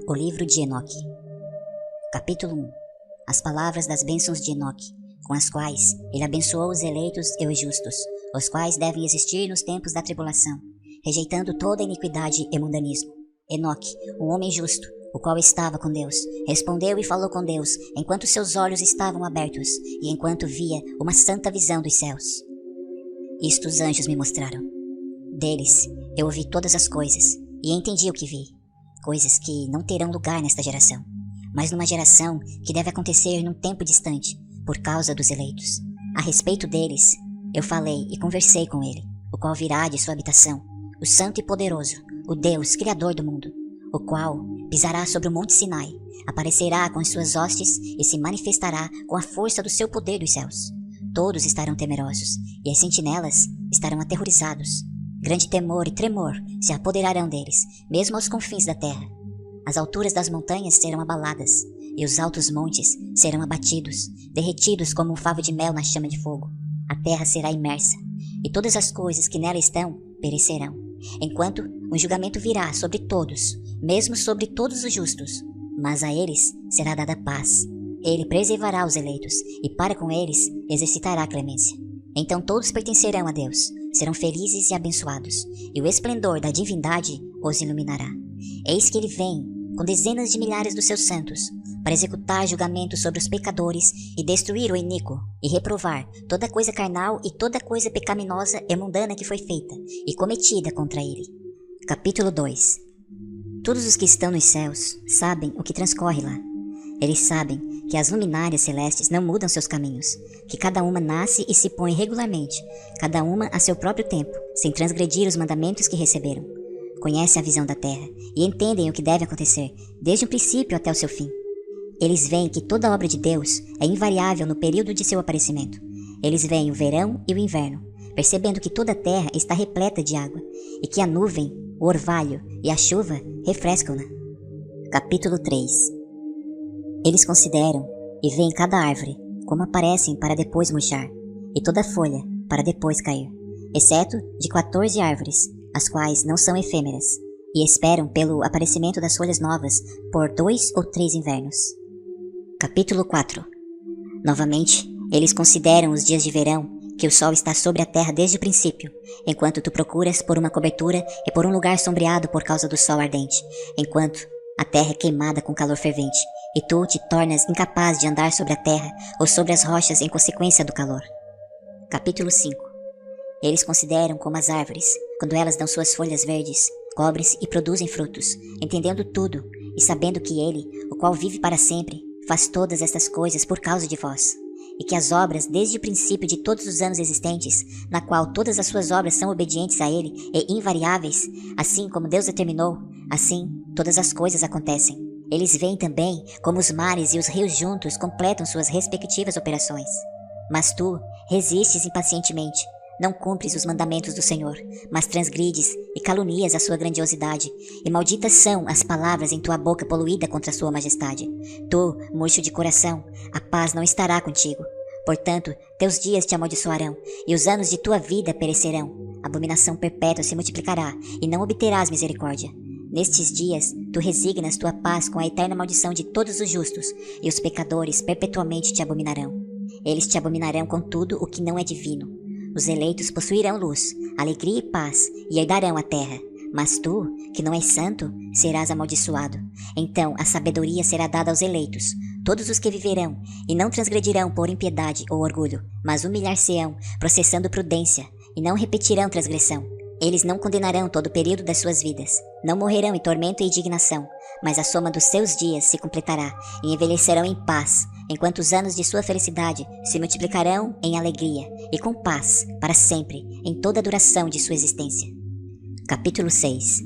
O livro de Enoque. Capítulo 1. As palavras das bênçãos de Enoque, com as quais ele abençoou os eleitos e os justos, os quais devem existir nos tempos da tribulação, rejeitando toda iniquidade e mundanismo. Enoque, um homem justo, o qual estava com Deus, respondeu e falou com Deus, enquanto seus olhos estavam abertos, e enquanto via uma santa visão dos céus. Isto os anjos me mostraram. Deles eu ouvi todas as coisas, e entendi o que vi, coisas que não terão lugar nesta geração, mas numa geração que deve acontecer num tempo distante, por causa dos eleitos. A respeito deles, eu falei e conversei com ele, o qual virá de sua habitação, o santo e poderoso, o Deus, Criador do mundo, o qual pisará sobre o monte Sinai, aparecerá com as suas hostes e se manifestará com a força do seu poder dos céus. Todos estarão temerosos, e as sentinelas estarão aterrorizados. Grande temor e tremor se apoderarão deles, mesmo aos confins da terra. As alturas das montanhas serão abaladas, e os altos montes serão abatidos, derretidos como um favo de mel na chama de fogo. A terra será imersa, e todas as coisas que nela estão perecerão, enquanto um julgamento virá sobre todos, mesmo sobre todos os justos. Mas a eles será dada paz. Ele preservará os eleitos, e para com eles exercitará a clemência. Então todos pertencerão a Deus, serão felizes e abençoados, e o esplendor da divindade os iluminará. Eis que ele vem, com dezenas de milhares dos seus santos, para executar julgamento sobre os pecadores e destruir o iníquo, e reprovar toda coisa carnal e toda coisa pecaminosa e mundana que foi feita e cometida contra ele. Capítulo 2. Todos os que estão nos céus sabem o que transcorre lá. Eles sabem que as luminárias celestes não mudam seus caminhos, que cada uma nasce e se põe regularmente, cada uma a seu próprio tempo, sem transgredir os mandamentos que receberam. Conhecem a visão da terra e entendem o que deve acontecer, desde o princípio até o seu fim. Eles veem que toda a obra de Deus é invariável no período de seu aparecimento. Eles veem o verão e o inverno, percebendo que toda a terra está repleta de água, e que a nuvem, o orvalho e a chuva refrescam-na. Capítulo 3. Eles consideram e veem cada árvore, como aparecem para depois murchar, e toda folha para depois cair, exceto de 14 árvores, as quais não são efêmeras, e esperam pelo aparecimento das folhas novas por 2 ou 3 invernos. Capítulo 4. Novamente, eles consideram os dias de verão, que o sol está sobre a terra desde o princípio, enquanto tu procuras por uma cobertura e por um lugar sombreado por causa do sol ardente, enquanto a terra é queimada com calor fervente, e tu te tornas incapaz de andar sobre a terra ou sobre as rochas em consequência do calor. Capítulo 5. Eles consideram como as árvores, quando elas dão suas folhas verdes, cobrem-se e produzem frutos, entendendo tudo e sabendo que ele, o qual vive para sempre, faz todas estas coisas por causa de vós, e que as obras desde o princípio de todos os anos existentes, na qual todas as suas obras são obedientes a ele e invariáveis, assim como Deus determinou, assim todas as coisas acontecem. Eles veem também como os mares e os rios juntos completam suas respectivas operações. Mas tu resistes impacientemente, não cumpres os mandamentos do Senhor, mas transgrides e calunias a sua grandiosidade, e malditas são as palavras em tua boca poluída contra a sua majestade. Tu, murcho de coração, a paz não estará contigo. Portanto, teus dias te amaldiçoarão, e os anos de tua vida perecerão. Abominação perpétua se multiplicará, e não obterás misericórdia. Nestes dias, tu resignas tua paz com a eterna maldição de todos os justos, e os pecadores perpetuamente te abominarão. Eles te abominarão com tudo o que não é divino. Os eleitos possuirão luz, alegria e paz, e herdarão a terra. Mas tu, que não és santo, serás amaldiçoado. Então a sabedoria será dada aos eleitos, todos os que viverão, e não transgredirão por impiedade ou orgulho, mas humilhar-se-ão, processando prudência, e não repetirão transgressão. Eles não condenarão todo o período das suas vidas, não morrerão em tormento e indignação, mas a soma dos seus dias se completará, e envelhecerão em paz, enquanto os anos de sua felicidade se multiplicarão em alegria, e com paz, para sempre, em toda a duração de sua existência. Capítulo 6.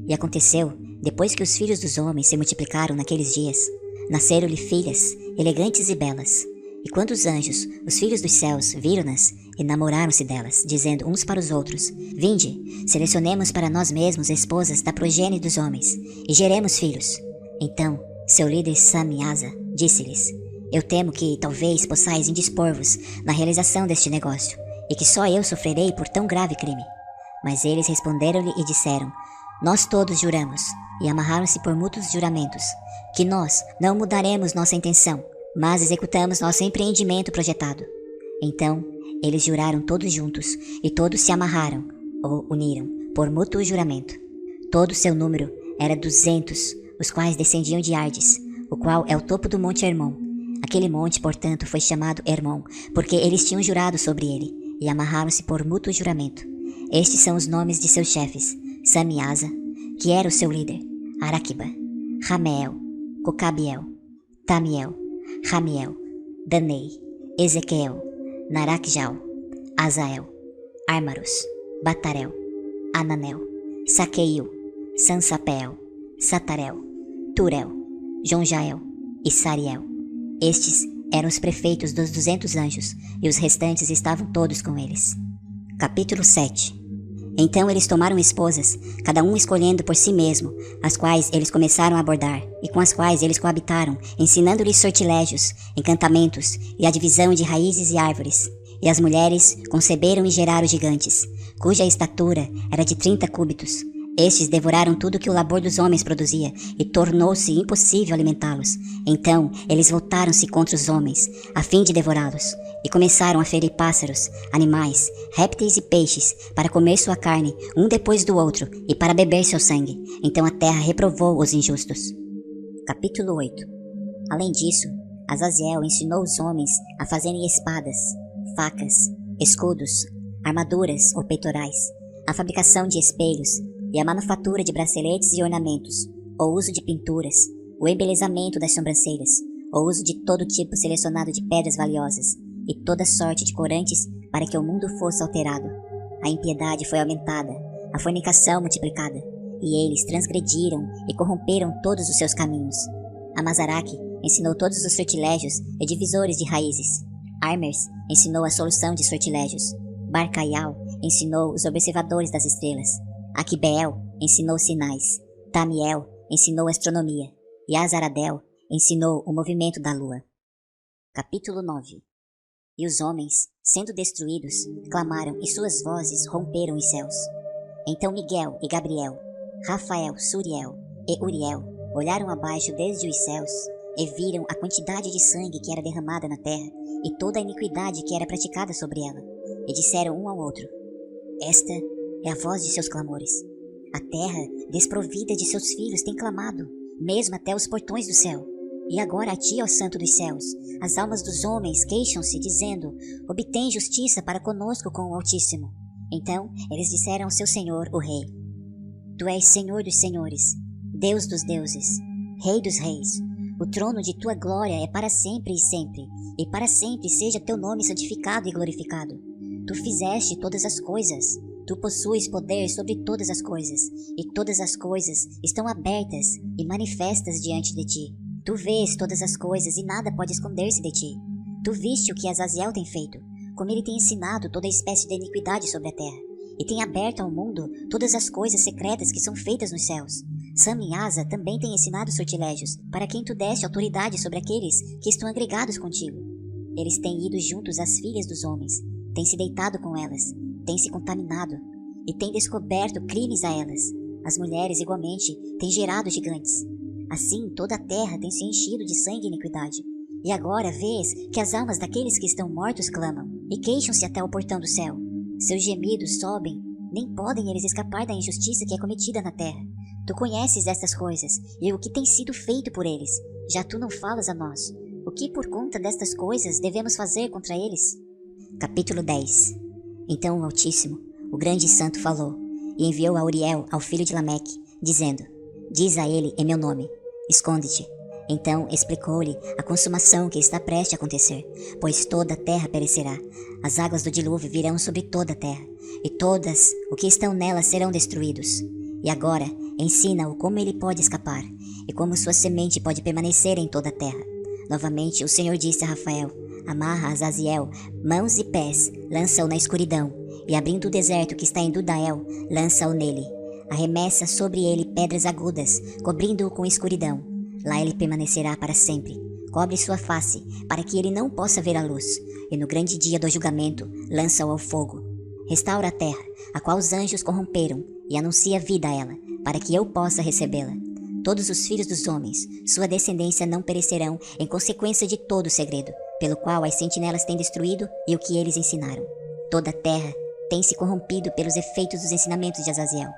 E aconteceu, depois que os filhos dos homens se multiplicaram naqueles dias, nasceram-lhe filhas, elegantes e belas. E quando os anjos, os filhos dos céus, viram-nas, enamoraram-se delas, dizendo uns para os outros: Vinde, selecionemos para nós mesmos esposas da progênie dos homens, e geremos filhos. Então, seu líder Samiasa disse-lhes: Eu temo que talvez possais indispor-vos na realização deste negócio, e que só eu sofrerei por tão grave crime. Mas eles responderam-lhe e disseram: Nós todos juramos, e amarraram-se por mútuos juramentos, que nós não mudaremos nossa intenção, mas executamos nosso empreendimento projetado. Então, eles juraram todos juntos, e todos se amarraram, ou uniram, por mútuo juramento. Todo o seu número era 200, os quais descendiam de Ardes, o qual é o topo do monte Hermon. Aquele monte, portanto, foi chamado Hermon, porque eles tinham jurado sobre ele, e amarraram-se por mútuo juramento. Estes são os nomes de seus chefes: Samiasa, que era o seu líder, Araquiba, Rameel, Cocabiel, Tamiel, Ramiel, Danei, Ezequiel, Naracjal, Azael, Armaros, Batarel, Ananel, Saqueil, Sansapeel, Satarel, Turel, Jonjael e Sariel. Estes eram os prefeitos dos 200 anjos, e os restantes estavam todos com eles. Capítulo 7. Então eles tomaram esposas, cada um escolhendo por si mesmo, as quais eles começaram a abordar, e com as quais eles coabitaram, ensinando-lhes sortilégios, encantamentos e a divisão de raízes e árvores. E as mulheres conceberam e geraram gigantes, cuja estatura era de 30 cúbitos. Estes devoraram tudo que o labor dos homens produzia, e tornou-se impossível alimentá-los. Então eles voltaram-se contra os homens, a fim de devorá-los, e começaram a ferir pássaros, animais, répteis e peixes, para comer sua carne, um depois do outro, e para beber seu sangue. Então a terra reprovou os injustos. Capítulo 8. Além disso, Azaziel ensinou os homens a fazerem espadas, facas, escudos, armaduras ou peitorais, a fabricação de espelhos, e a manufatura de braceletes e ornamentos, o uso de pinturas, o embelezamento das sobrancelhas, o uso de todo tipo selecionado de pedras valiosas, e toda sorte de corantes para que o mundo fosse alterado. A impiedade foi aumentada, a fornicação multiplicada, e eles transgrediram e corromperam todos os seus caminhos. Amazaraque ensinou todos os sortilégios e divisores de raízes. Armers ensinou a solução de sortilégios. Barcaial ensinou os observadores das estrelas. Aquibeel ensinou sinais, Tamiel ensinou astronomia, e Azaradel ensinou o movimento da lua. Capítulo 9. E os homens, sendo destruídos, clamaram e suas vozes romperam os céus. Então Miguel e Gabriel, Rafael, Suriel e Uriel olharam abaixo desde os céus e viram a quantidade de sangue que era derramada na terra e toda a iniquidade que era praticada sobre ela, e disseram um ao outro: Esta é a voz de seus clamores. A terra, desprovida de seus filhos, tem clamado, mesmo até os portões do céu. E agora a ti, ó Santo dos céus, as almas dos homens queixam-se, dizendo: Obtém justiça para conosco com o Altíssimo. Então eles disseram ao seu Senhor, o Rei: Tu és Senhor dos senhores, Deus dos deuses, Rei dos reis. O trono de tua glória é para sempre, e para sempre seja teu nome santificado e glorificado. Tu fizeste todas as coisas. Tu possuis poder sobre todas as coisas, e todas as coisas estão abertas e manifestas diante de ti. Tu vês todas as coisas e nada pode esconder-se de ti. Tu viste o que Azaziel tem feito, como ele tem ensinado toda espécie de iniquidade sobre a terra, e tem aberto ao mundo todas as coisas secretas que são feitas nos céus. Samiasa também tem ensinado sortilégios, para quem tu deste autoridade sobre aqueles que estão agregados contigo. Eles têm ido juntos às filhas dos homens, têm se deitado com elas, têm se contaminado e têm descoberto crimes a elas. As mulheres, igualmente, têm gerado gigantes. Assim, toda a terra tem se enchido de sangue e iniquidade. E agora vês que as almas daqueles que estão mortos clamam, e queixam-se até o portão do céu. Seus gemidos sobem, nem podem eles escapar da injustiça que é cometida na terra. Tu conheces estas coisas, e o que tem sido feito por eles. Já tu não falas a nós. O que por conta destas coisas devemos fazer contra eles? Capítulo 10. Então o Altíssimo, o grande santo, falou, e enviou a Uriel, ao filho de Lameque, dizendo: Diz a ele em meu nome: Esconde-te. Então explicou-lhe a consumação que está prestes a acontecer, pois toda a terra perecerá. As águas do dilúvio virão sobre toda a terra, e todas o que estão nela serão destruídos. E agora ensina-o como ele pode escapar, e como sua semente pode permanecer em toda a terra. Novamente o Senhor disse a Rafael: Amarra Azaziel, mãos e pés, lança-o na escuridão, e abrindo o deserto que está em Dudael, lança-o nele. Arremessa sobre ele pedras agudas, cobrindo-o com escuridão. Lá ele permanecerá para sempre. Cobre sua face, para que ele não possa ver a luz. E no grande dia do julgamento, lança-o ao fogo. Restaura a terra, a qual os anjos corromperam, e anuncia vida a ela, para que eu possa recebê-la. Todos os filhos dos homens, sua descendência, não perecerão em consequência de todo o segredo, pelo qual as sentinelas têm destruído e o que eles ensinaram. Toda a terra tem se corrompido pelos efeitos dos ensinamentos de Azaziel.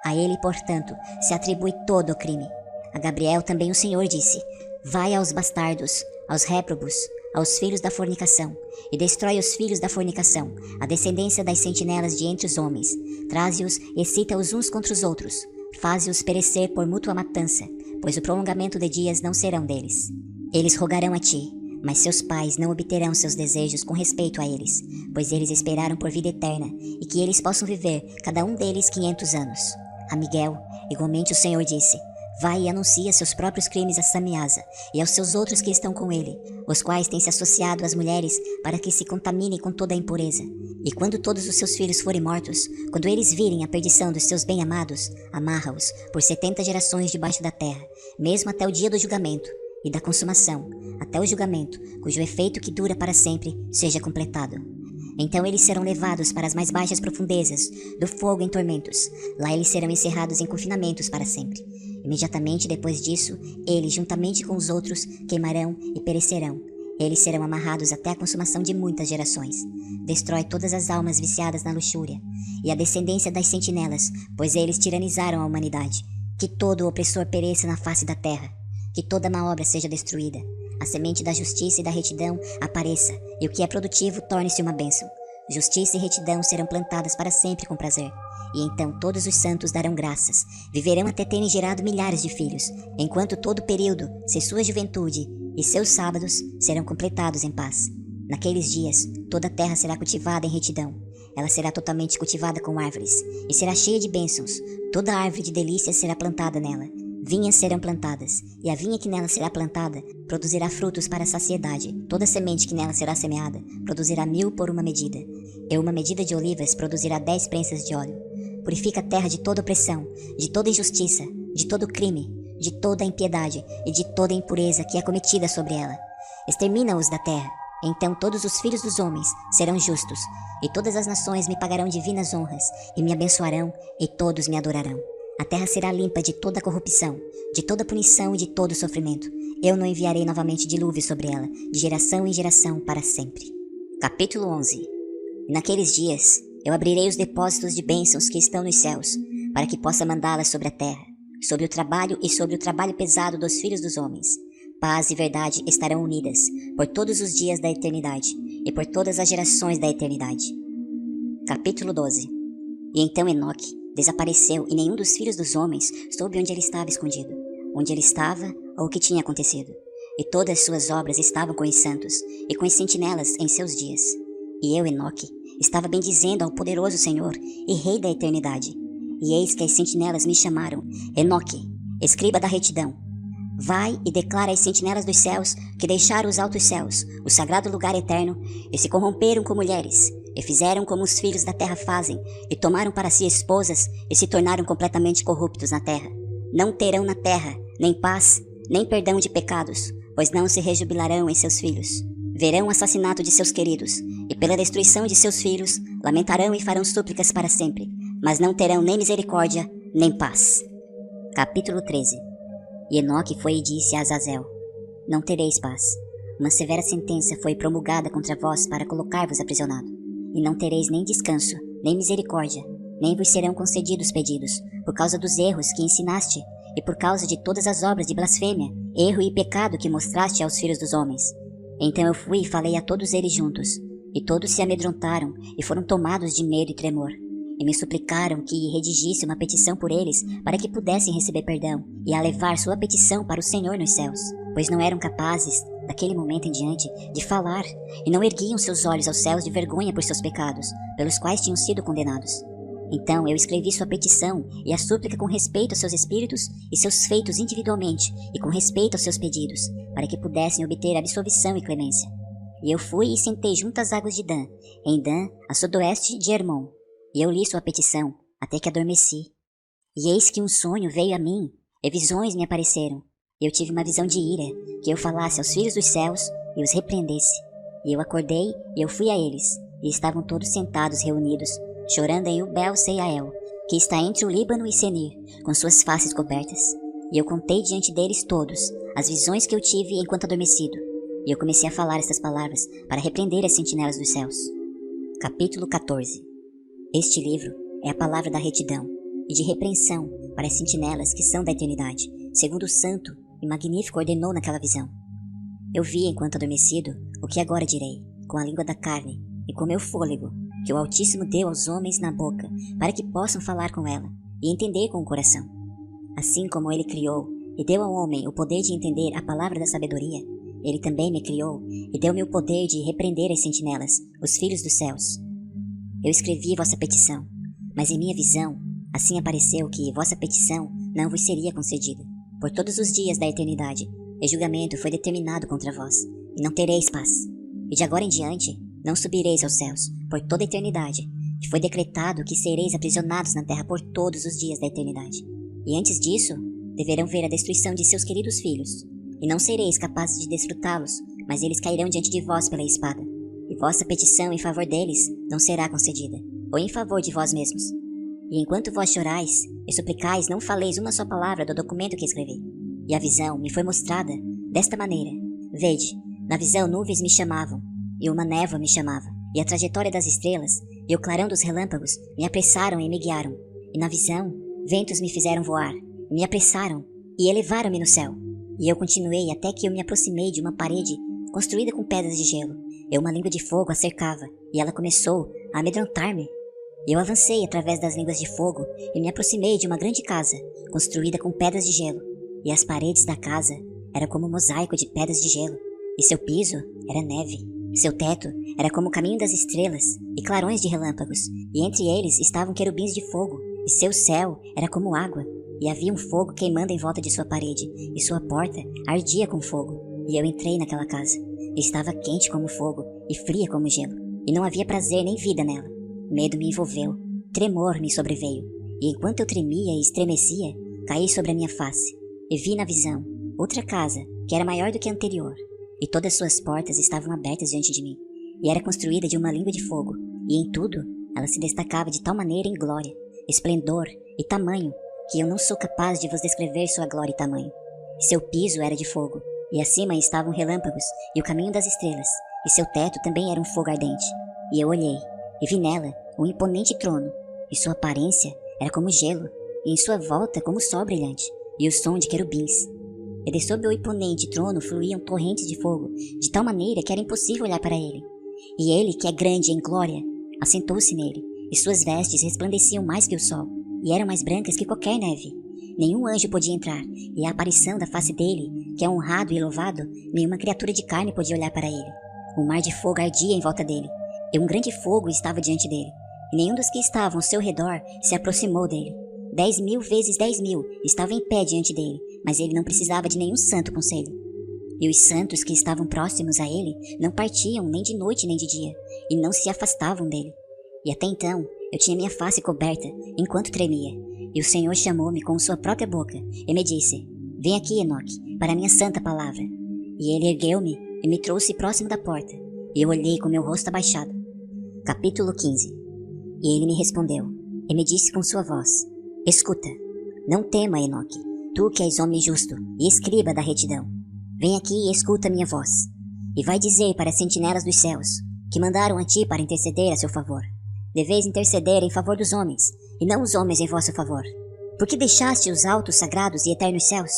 A ele, portanto, se atribui todo o crime. A Gabriel também o Senhor disse: vai aos bastardos, aos réprobos, aos filhos da fornicação, e destrói os filhos da fornicação, a descendência das sentinelas de entre os homens. Traze-os e excita-os uns contra os outros. Faze-os perecer por mútua matança, pois o prolongamento de dias não serão deles. Eles rogarão a ti, mas seus pais não obterão seus desejos com respeito a eles, pois eles esperaram por vida eterna, e que eles possam viver, cada um deles, 500 anos. A Miguel, igualmente o Senhor disse: vai e anuncia seus próprios crimes a Samiasa e aos seus outros que estão com ele, os quais têm se associado às mulheres para que se contaminem com toda a impureza. E quando todos os seus filhos forem mortos, quando eles virem a perdição dos seus bem-amados, amarra-os por 70 gerações debaixo da terra, mesmo até o dia do julgamento e da consumação, até o julgamento, cujo efeito que dura para sempre seja completado. Então eles serão levados para as mais baixas profundezas do fogo em tormentos. Lá eles serão encerrados em confinamentos para sempre. Imediatamente depois disso, eles, juntamente com os outros, queimarão e perecerão. Eles serão amarrados até a consumação de muitas gerações. Destrói todas as almas viciadas na luxúria, e a descendência das sentinelas, pois eles tiranizaram a humanidade. Que todo o opressor pereça na face da terra. Que toda má obra seja destruída. A semente da justiça e da retidão apareça, e o que é produtivo torne-se uma bênção. Justiça e retidão serão plantadas para sempre com prazer. E então todos os santos darão graças, viverão até terem gerado milhares de filhos, enquanto todo o período, se sua juventude e seus sábados serão completados em paz. Naqueles dias, toda a terra será cultivada em retidão. Ela será totalmente cultivada com árvores, e será cheia de bênçãos. Toda árvore de delícias será plantada nela. Vinhas serão plantadas, e a vinha que nela será plantada produzirá frutos para a saciedade. Toda semente que nela será semeada produzirá 1000 por uma medida, e uma medida de olivas produzirá 10 prensas de óleo. Purifica a terra de toda opressão, de toda injustiça, de todo crime, de toda impiedade e de toda impureza que é cometida sobre ela. Extermina-os da terra. Então todos os filhos dos homens serão justos, e todas as nações me pagarão divinas honras, e me abençoarão, e todos me adorarão. A terra será limpa de toda corrupção, de toda punição e de todo sofrimento. Eu não enviarei novamente dilúvio sobre ela, de geração em geração, para sempre. Capítulo 11. Naqueles dias, eu abrirei os depósitos de bênçãos que estão nos céus, para que possa mandá-las sobre a terra, sobre o trabalho e sobre o trabalho pesado dos filhos dos homens. Paz e verdade estarão unidas, por todos os dias da eternidade, e por todas as gerações da eternidade. Capítulo 12. E então Enoque desapareceu, e nenhum dos filhos dos homens soube onde ele estava escondido, onde ele estava ou o que tinha acontecido. E todas suas obras estavam com os santos, e com as sentinelas em seus dias. E eu, Enoque, estava bendizendo ao poderoso Senhor e Rei da eternidade. E eis que as sentinelas me chamaram: Enoque, escriba da retidão, vai e declara às sentinelas dos céus que deixaram os altos céus, o sagrado lugar eterno, e se corromperam com mulheres, e fizeram como os filhos da terra fazem, e tomaram para si esposas, e se tornaram completamente corruptos na terra. Não terão na terra nem paz, nem perdão de pecados, pois não se rejubilarão em seus filhos. Verão o assassinato de seus queridos, e pela destruição de seus filhos, lamentarão e farão súplicas para sempre, mas não terão nem misericórdia, nem paz. Capítulo 13. E Enoque foi e disse a Azazel: não tereis paz. Uma severa sentença foi promulgada contra vós para colocar-vos aprisionado. E não tereis nem descanso, nem misericórdia, nem vos serão concedidos pedidos, por causa dos erros que ensinaste, e por causa de todas as obras de blasfêmia, erro e pecado que mostraste aos filhos dos homens. Então eu fui e falei a todos eles juntos, e todos se amedrontaram e foram tomados de medo e tremor. E me suplicaram que redigisse uma petição por eles, para que pudessem receber perdão, e a levar sua petição para o Senhor nos céus, pois não eram capazes, daquele momento em diante, de falar, e não erguiam seus olhos aos céus de vergonha por seus pecados, pelos quais tinham sido condenados. Então eu escrevi sua petição e a súplica com respeito aos seus espíritos e seus feitos individualmente, e com respeito aos seus pedidos, para que pudessem obter absolvição e clemência. E eu fui e sentei junto às águas de Dan, em Dan, a sudoeste de Hermon. E eu li sua petição, até que adormeci. E eis que um sonho veio a mim, e visões me apareceram. E eu tive uma visão de ira, que eu falasse aos filhos dos céus e os repreendesse. E eu acordei e eu fui a eles, e estavam todos sentados reunidos, chorando em Ubel Seiael, que está entre o Líbano e Senir, com suas faces cobertas. E eu contei diante deles todos as visões que eu tive enquanto adormecido. E eu comecei a falar estas palavras para repreender as sentinelas dos céus. Capítulo 14. Este livro é a palavra da retidão e de repreensão para as sentinelas que são da eternidade, segundo o santo e magnífico ordenou naquela visão. Eu vi enquanto adormecido o que agora direi, com a língua da carne e com meu fôlego, que o Altíssimo deu aos homens na boca, para que possam falar com ela e entender com o coração. Assim como ele criou e deu ao homem o poder de entender a palavra da sabedoria, ele também me criou e deu-me o poder de repreender as sentinelas, os filhos dos céus. Eu escrevi vossa petição, mas em minha visão, assim apareceu que vossa petição não vos seria concedida. Por todos os dias da eternidade, e julgamento foi determinado contra vós, e não tereis paz. E de agora em diante, não subireis aos céus, por toda a eternidade, e foi decretado que sereis aprisionados na terra por todos os dias da eternidade. E antes disso, deverão ver a destruição de seus queridos filhos, e não sereis capazes de desfrutá-los, mas eles cairão diante de vós pela espada. E vossa petição em favor deles não será concedida, ou em favor de vós mesmos. E enquanto vós chorais e suplicais, não faleis uma só palavra do documento que escrevi. E a visão me foi mostrada desta maneira. Vede, na visão nuvens me chamavam, e uma névoa me chamava, e a trajetória das estrelas e o clarão dos relâmpagos me apressaram e me guiaram. E na visão, ventos me fizeram voar, e me apressaram, e elevaram-me no céu. E eu continuei até que eu me aproximei de uma parede construída com pedras de gelo, e uma língua de fogo a cercava, e ela começou a amedrontar-me. Eu avancei através das línguas de fogo e me aproximei de uma grande casa, construída com pedras de gelo, e as paredes da casa eram como um mosaico de pedras de gelo, e seu piso era neve. Seu teto era como o caminho das estrelas e clarões de relâmpagos, e entre eles estavam querubins de fogo, e seu céu era como água, e havia um fogo queimando em volta de sua parede, e sua porta ardia com fogo. E eu entrei naquela casa, e estava quente como fogo e fria como gelo, e não havia prazer nem vida nela. Medo me envolveu, tremor me sobreveio, e enquanto eu tremia e estremecia, caí sobre a minha face, e vi na visão outra casa, que era maior do que a anterior, e todas suas portas estavam abertas diante de mim, e era construída de uma língua de fogo, e em tudo ela se destacava de tal maneira em glória, esplendor e tamanho, que eu não sou capaz de vos descrever sua glória e tamanho. Seu piso era de fogo, e acima estavam relâmpagos e o caminho das estrelas, e seu teto também era um fogo ardente. E eu olhei, e vi nela um imponente trono, e sua aparência era como gelo, e em sua volta como sol brilhante, e o som de querubins. E de sob o imponente trono fluíam torrentes de fogo, de tal maneira que era impossível olhar para ele. E ele, que é grande em glória, assentou-se nele, e suas vestes resplandeciam mais que o sol, e eram mais brancas que qualquer neve. Nenhum anjo podia entrar, e a aparição da face dele, que é honrado e louvado, nenhuma criatura de carne podia olhar para ele. Um mar de fogo ardia em volta dele, e um grande fogo estava diante dele, e nenhum dos que estavam ao seu redor se aproximou dele. 10.000 vezes 10.000 estavam em pé diante dele, mas ele não precisava de nenhum santo conselho. E os santos que estavam próximos a ele não partiam nem de noite nem de dia, e não se afastavam dele. E até então eu tinha minha face coberta, enquanto tremia. E o Senhor chamou-me com sua própria boca, e me disse: Vem aqui, Enoque, para a minha santa palavra. E ele ergueu-me e me trouxe próximo da porta, e eu olhei com meu rosto abaixado. Capítulo 15. E ele me respondeu, e me disse com sua voz: Escuta, não tema, Enoque, tu que és homem justo e escriba da retidão. Vem aqui e escuta minha voz, e vai dizer para as sentinelas dos céus, que mandaram a ti para interceder a seu favor. Deveis interceder em favor dos homens, e não os homens em vosso favor. Porque deixaste os altos, sagrados e eternos céus,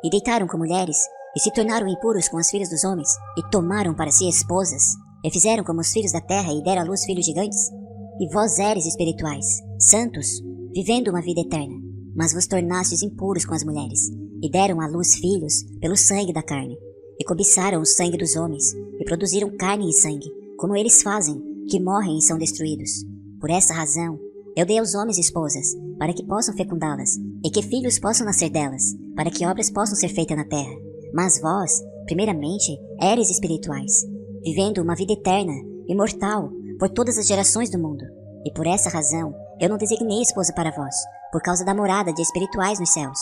e deitaram com mulheres, e se tornaram impuros com as filhas dos homens, e tomaram para si esposas, e fizeram como os filhos da terra, e deram à luz filhos gigantes? E vós éres espirituais, santos, vivendo uma vida eterna, mas vos tornastes impuros com as mulheres, e deram à luz filhos pelo sangue da carne, e cobiçaram o sangue dos homens, e produziram carne e sangue, como eles fazem, que morrem e são destruídos. Por essa razão, eu dei aos homens esposas, para que possam fecundá-las, e que filhos possam nascer delas, para que obras possam ser feitas na terra. Mas vós, primeiramente, éres espirituais, vivendo uma vida eterna, imortal, por todas as gerações do mundo. E por essa razão, eu não designei esposa para vós, por causa da morada de espirituais nos céus.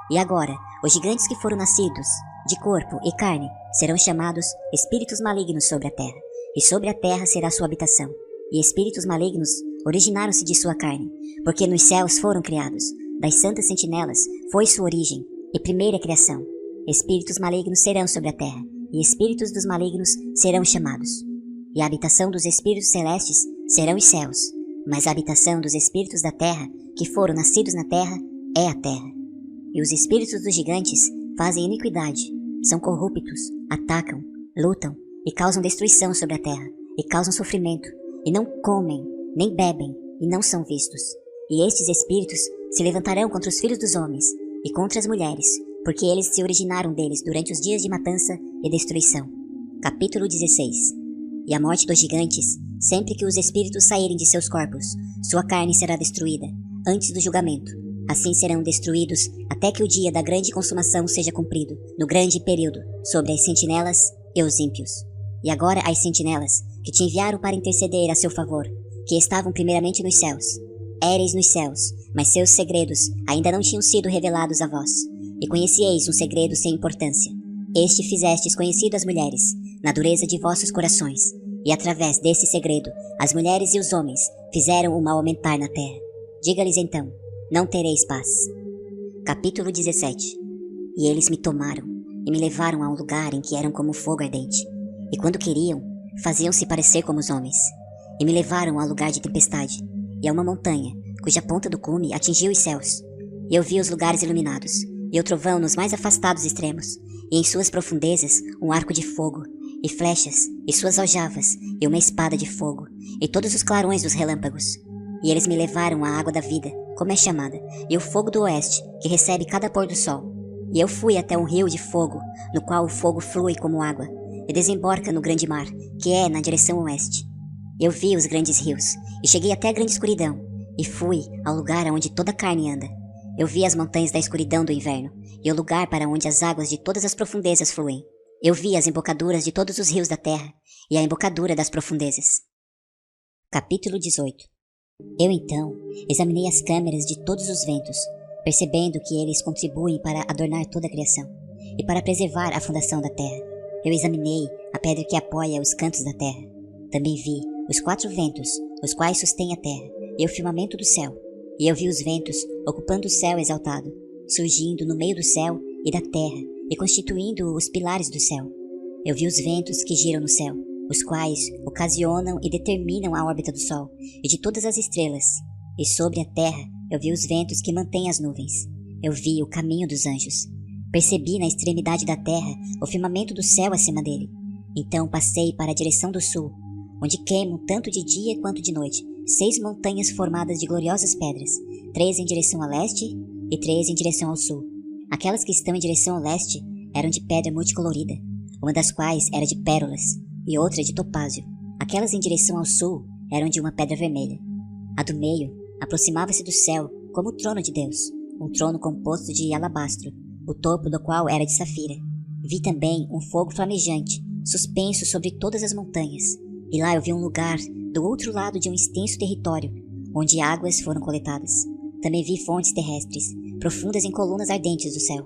E agora, os gigantes que foram nascidos, de corpo e carne, serão chamados espíritos malignos sobre a terra, e sobre a terra será sua habitação. E espíritos malignos originaram-se de sua carne, porque nos céus foram criados. Das santas sentinelas foi sua origem e primeira criação. Espíritos malignos serão sobre a terra, e espíritos dos malignos serão chamados. E a habitação dos espíritos celestes serão os céus, mas a habitação dos espíritos da terra, que foram nascidos na terra, é a terra. E os espíritos dos gigantes fazem iniquidade, são corruptos, atacam, lutam e causam destruição sobre a terra, e causam sofrimento, e não comem, nem bebem, e não são vistos. E estes espíritos se levantarão contra os filhos dos homens, e contra as mulheres, porque eles se originaram deles durante os dias de matança e destruição. Capítulo 16. E a morte dos gigantes, sempre que os espíritos saírem de seus corpos, sua carne será destruída, antes do julgamento. Assim serão destruídos até que o dia da grande consumação seja cumprido, no grande período, sobre as sentinelas e os ímpios. E agora as sentinelas, que te enviaram para interceder a seu favor, que estavam primeiramente nos céus. Éreis nos céus, mas seus segredos ainda não tinham sido revelados a vós. E conhecieis um segredo sem importância. Este fizestes conhecido às mulheres, na dureza de vossos corações. E através desse segredo, as mulheres e os homens fizeram o mal aumentar na terra. Diga-lhes então, não tereis paz. Capítulo 17. E eles me tomaram, e me levaram a um lugar em que eram como fogo ardente. E quando queriam, faziam-se parecer como os homens. E me levaram a lugar de tempestade, e a uma montanha, cuja ponta do cume atingiu os céus. E eu vi os lugares iluminados, e o trovão nos mais afastados extremos, e em suas profundezas um arco de fogo, e flechas, e suas aljavas, e uma espada de fogo, e todos os clarões dos relâmpagos. E eles me levaram à água da vida, como é chamada, e o fogo do oeste, que recebe cada pôr do sol. E eu fui até um rio de fogo, no qual o fogo flui como água, e desemboca no grande mar, que é na direção oeste. Eu vi os grandes rios, e cheguei até a grande escuridão, e fui ao lugar aonde toda carne anda. Eu vi as montanhas da escuridão do inverno, e o lugar para onde as águas de todas as profundezas fluem. Eu vi as embocaduras de todos os rios da terra, e a embocadura das profundezas. Capítulo 18. Eu então examinei as câmeras de todos os ventos, percebendo que eles contribuem para adornar toda a criação, e para preservar a fundação da terra. Eu examinei a pedra que apoia os cantos da terra. Também vi os 4 ventos, os quais sustêm a terra, e o firmamento do céu. E eu vi os ventos ocupando o céu exaltado, surgindo no meio do céu e da terra, e constituindo os pilares do céu. Eu vi os ventos que giram no céu, os quais ocasionam e determinam a órbita do sol e de todas as estrelas. E sobre a terra eu vi os ventos que mantêm as nuvens. Eu vi o caminho dos anjos. Percebi na extremidade da terra o firmamento do céu acima dele. Então passei para a direção do sul, onde queimam tanto de dia quanto de noite 6 montanhas formadas de gloriosas pedras, 3 em direção a leste e 3 em direção ao sul. Aquelas que estão em direção ao leste eram de pedra multicolorida, uma das quais era de pérolas e outra de topázio. Aquelas em direção ao sul eram de uma pedra vermelha. A do meio aproximava-se do céu como o trono de Deus, um trono composto de alabastro, o topo do qual era de safira. Vi também um fogo flamejante, suspenso sobre todas as montanhas, e lá eu vi um lugar do outro lado de um extenso território, onde águas foram coletadas. Também vi fontes terrestres, profundas em colunas ardentes do céu.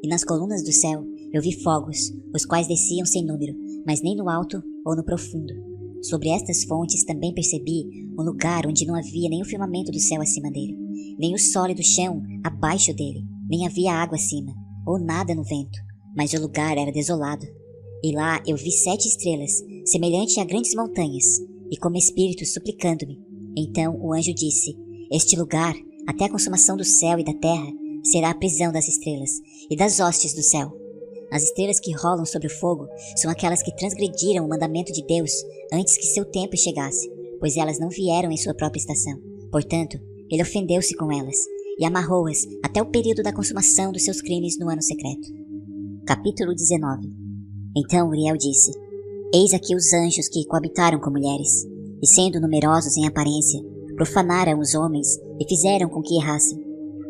E nas colunas do céu eu vi fogos, os quais desciam sem número, mas nem no alto ou no profundo. Sobre estas fontes também percebi um lugar onde não havia nem o firmamento do céu acima dele, nem o sólido chão abaixo dele, nem havia água acima, ou nada no vento, mas o lugar era desolado. E lá eu vi 7 estrelas, semelhantes a grandes montanhas, e como espíritos suplicando-me. Então o anjo disse: este lugar, até a consumação do céu e da terra, será a prisão das estrelas e das hostes do céu. As estrelas que rolam sobre o fogo são aquelas que transgrediram o mandamento de Deus antes que seu tempo chegasse, pois elas não vieram em sua própria estação. Portanto, ele ofendeu-se com elas e amarrou-as até o período da consumação dos seus crimes no ano secreto. Capítulo 19. Então Uriel disse: eis aqui os anjos que coabitaram com mulheres, e sendo numerosos em aparência, profanaram os homens e fizeram com que errassem.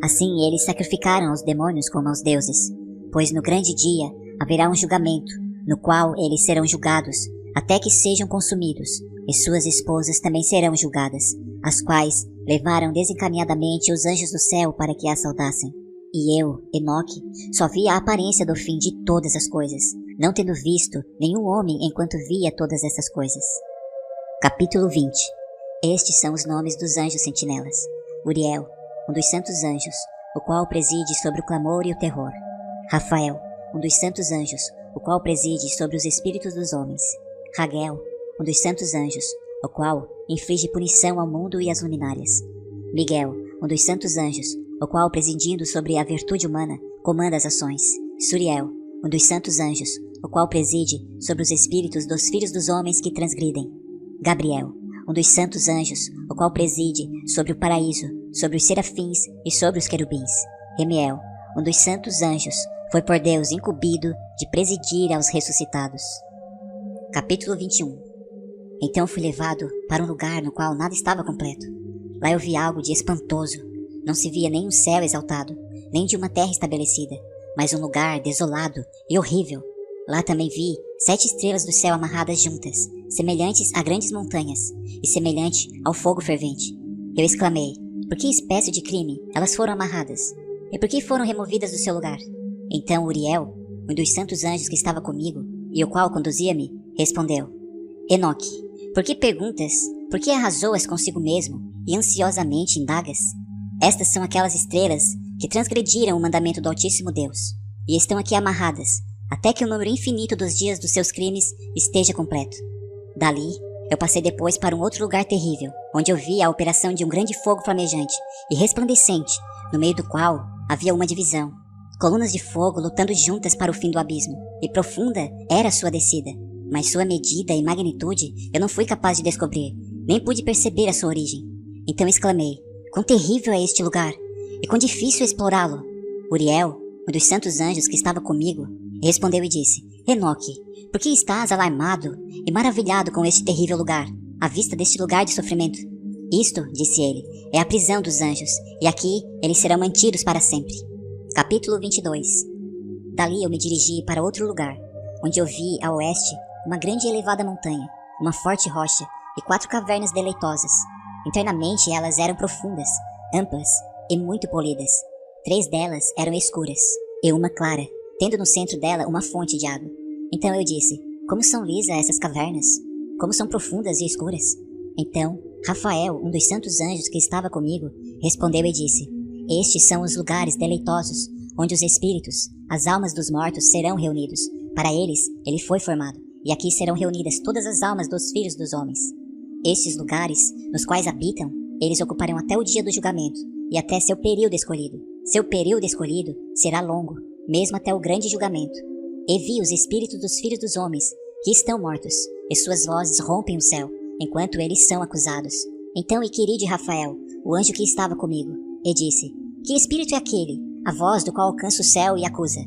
Assim eles sacrificaram aos demônios como aos deuses, pois no grande dia haverá um julgamento, no qual eles serão julgados, até que sejam consumidos, e suas esposas também serão julgadas, as quais levaram desencaminhadamente os anjos do céu para que as saudassem. E eu, Enoque, só vi a aparência do fim de todas as coisas, não tendo visto nenhum homem enquanto via todas essas coisas. Capítulo 20. Estes são os nomes dos anjos sentinelas. Uriel, um dos santos anjos, o qual preside sobre o clamor e o terror. Rafael, um dos santos anjos, o qual preside sobre os espíritos dos homens. Raguel, um dos santos anjos, o qual inflige punição ao mundo e às luminárias. Miguel, um dos santos anjos, o qual, presidindo sobre a virtude humana, comanda as ações. Suriel, um dos santos anjos, o qual preside sobre os espíritos dos filhos dos homens que transgridem. Gabriel, um dos santos anjos, o qual preside sobre o paraíso, sobre os serafins e sobre os querubins. Remiel, um dos santos anjos, foi por Deus incumbido de presidir aos ressuscitados. Capítulo 21. Então fui levado para um lugar no qual nada estava completo. Lá eu vi algo de espantoso. Não se via nem um céu exaltado, nem de uma terra estabelecida, mas um lugar desolado e horrível. Lá também vi 7 estrelas do céu amarradas juntas, semelhantes a grandes montanhas, e semelhante ao fogo fervente. Eu exclamei: por que espécie de crime elas foram amarradas? E por que foram removidas do seu lugar? Então Uriel, um dos santos anjos que estava comigo, e o qual conduzia-me, respondeu: Enoque, por que perguntas? Por que arrazoas consigo mesmo e ansiosamente indagas? Estas são aquelas estrelas que transgrediram o mandamento do Altíssimo Deus, e estão aqui amarradas, até que o número infinito dos dias dos seus crimes esteja completo. Dali, eu passei depois para um outro lugar terrível, onde eu vi a operação de um grande fogo flamejante e resplandecente, no meio do qual havia uma divisão. Colunas de fogo lutando juntas para o fim do abismo, e profunda era sua descida, mas sua medida e magnitude eu não fui capaz de descobrir, nem pude perceber a sua origem. Então exclamei: quão terrível é este lugar, e quão difícil explorá-lo. Uriel, um dos santos anjos que estava comigo, respondeu e disse: Enoque, por que estás alarmado e maravilhado com este terrível lugar, à vista deste lugar de sofrimento? Isto, disse ele, é a prisão dos anjos, e aqui eles serão mantidos para sempre. Capítulo 22. Dali eu me dirigi para outro lugar, onde eu vi a oeste uma grande e elevada montanha, uma forte rocha e 4 cavernas deleitosas. Internamente elas eram profundas, amplas e muito polidas. 3 delas eram escuras, e uma clara, tendo no centro dela uma fonte de água. Então eu disse: como são lisas essas cavernas? Como são profundas e escuras? Então Rafael, um dos santos anjos que estava comigo, respondeu e disse: estes são os lugares deleitosos, onde os espíritos, as almas dos mortos, serão reunidos. Para eles, ele foi formado, e aqui serão reunidas todas as almas dos filhos dos homens. Estes lugares, nos quais habitam, eles ocuparão até o dia do julgamento, e até seu período escolhido. Seu período escolhido será longo, mesmo até o grande julgamento. E vi os espíritos dos filhos dos homens, que estão mortos, e suas vozes rompem o céu, enquanto eles são acusados. Então inquiri de Rafael, o anjo que estava comigo, e disse: que espírito é aquele, a voz do qual alcança o céu e acusa?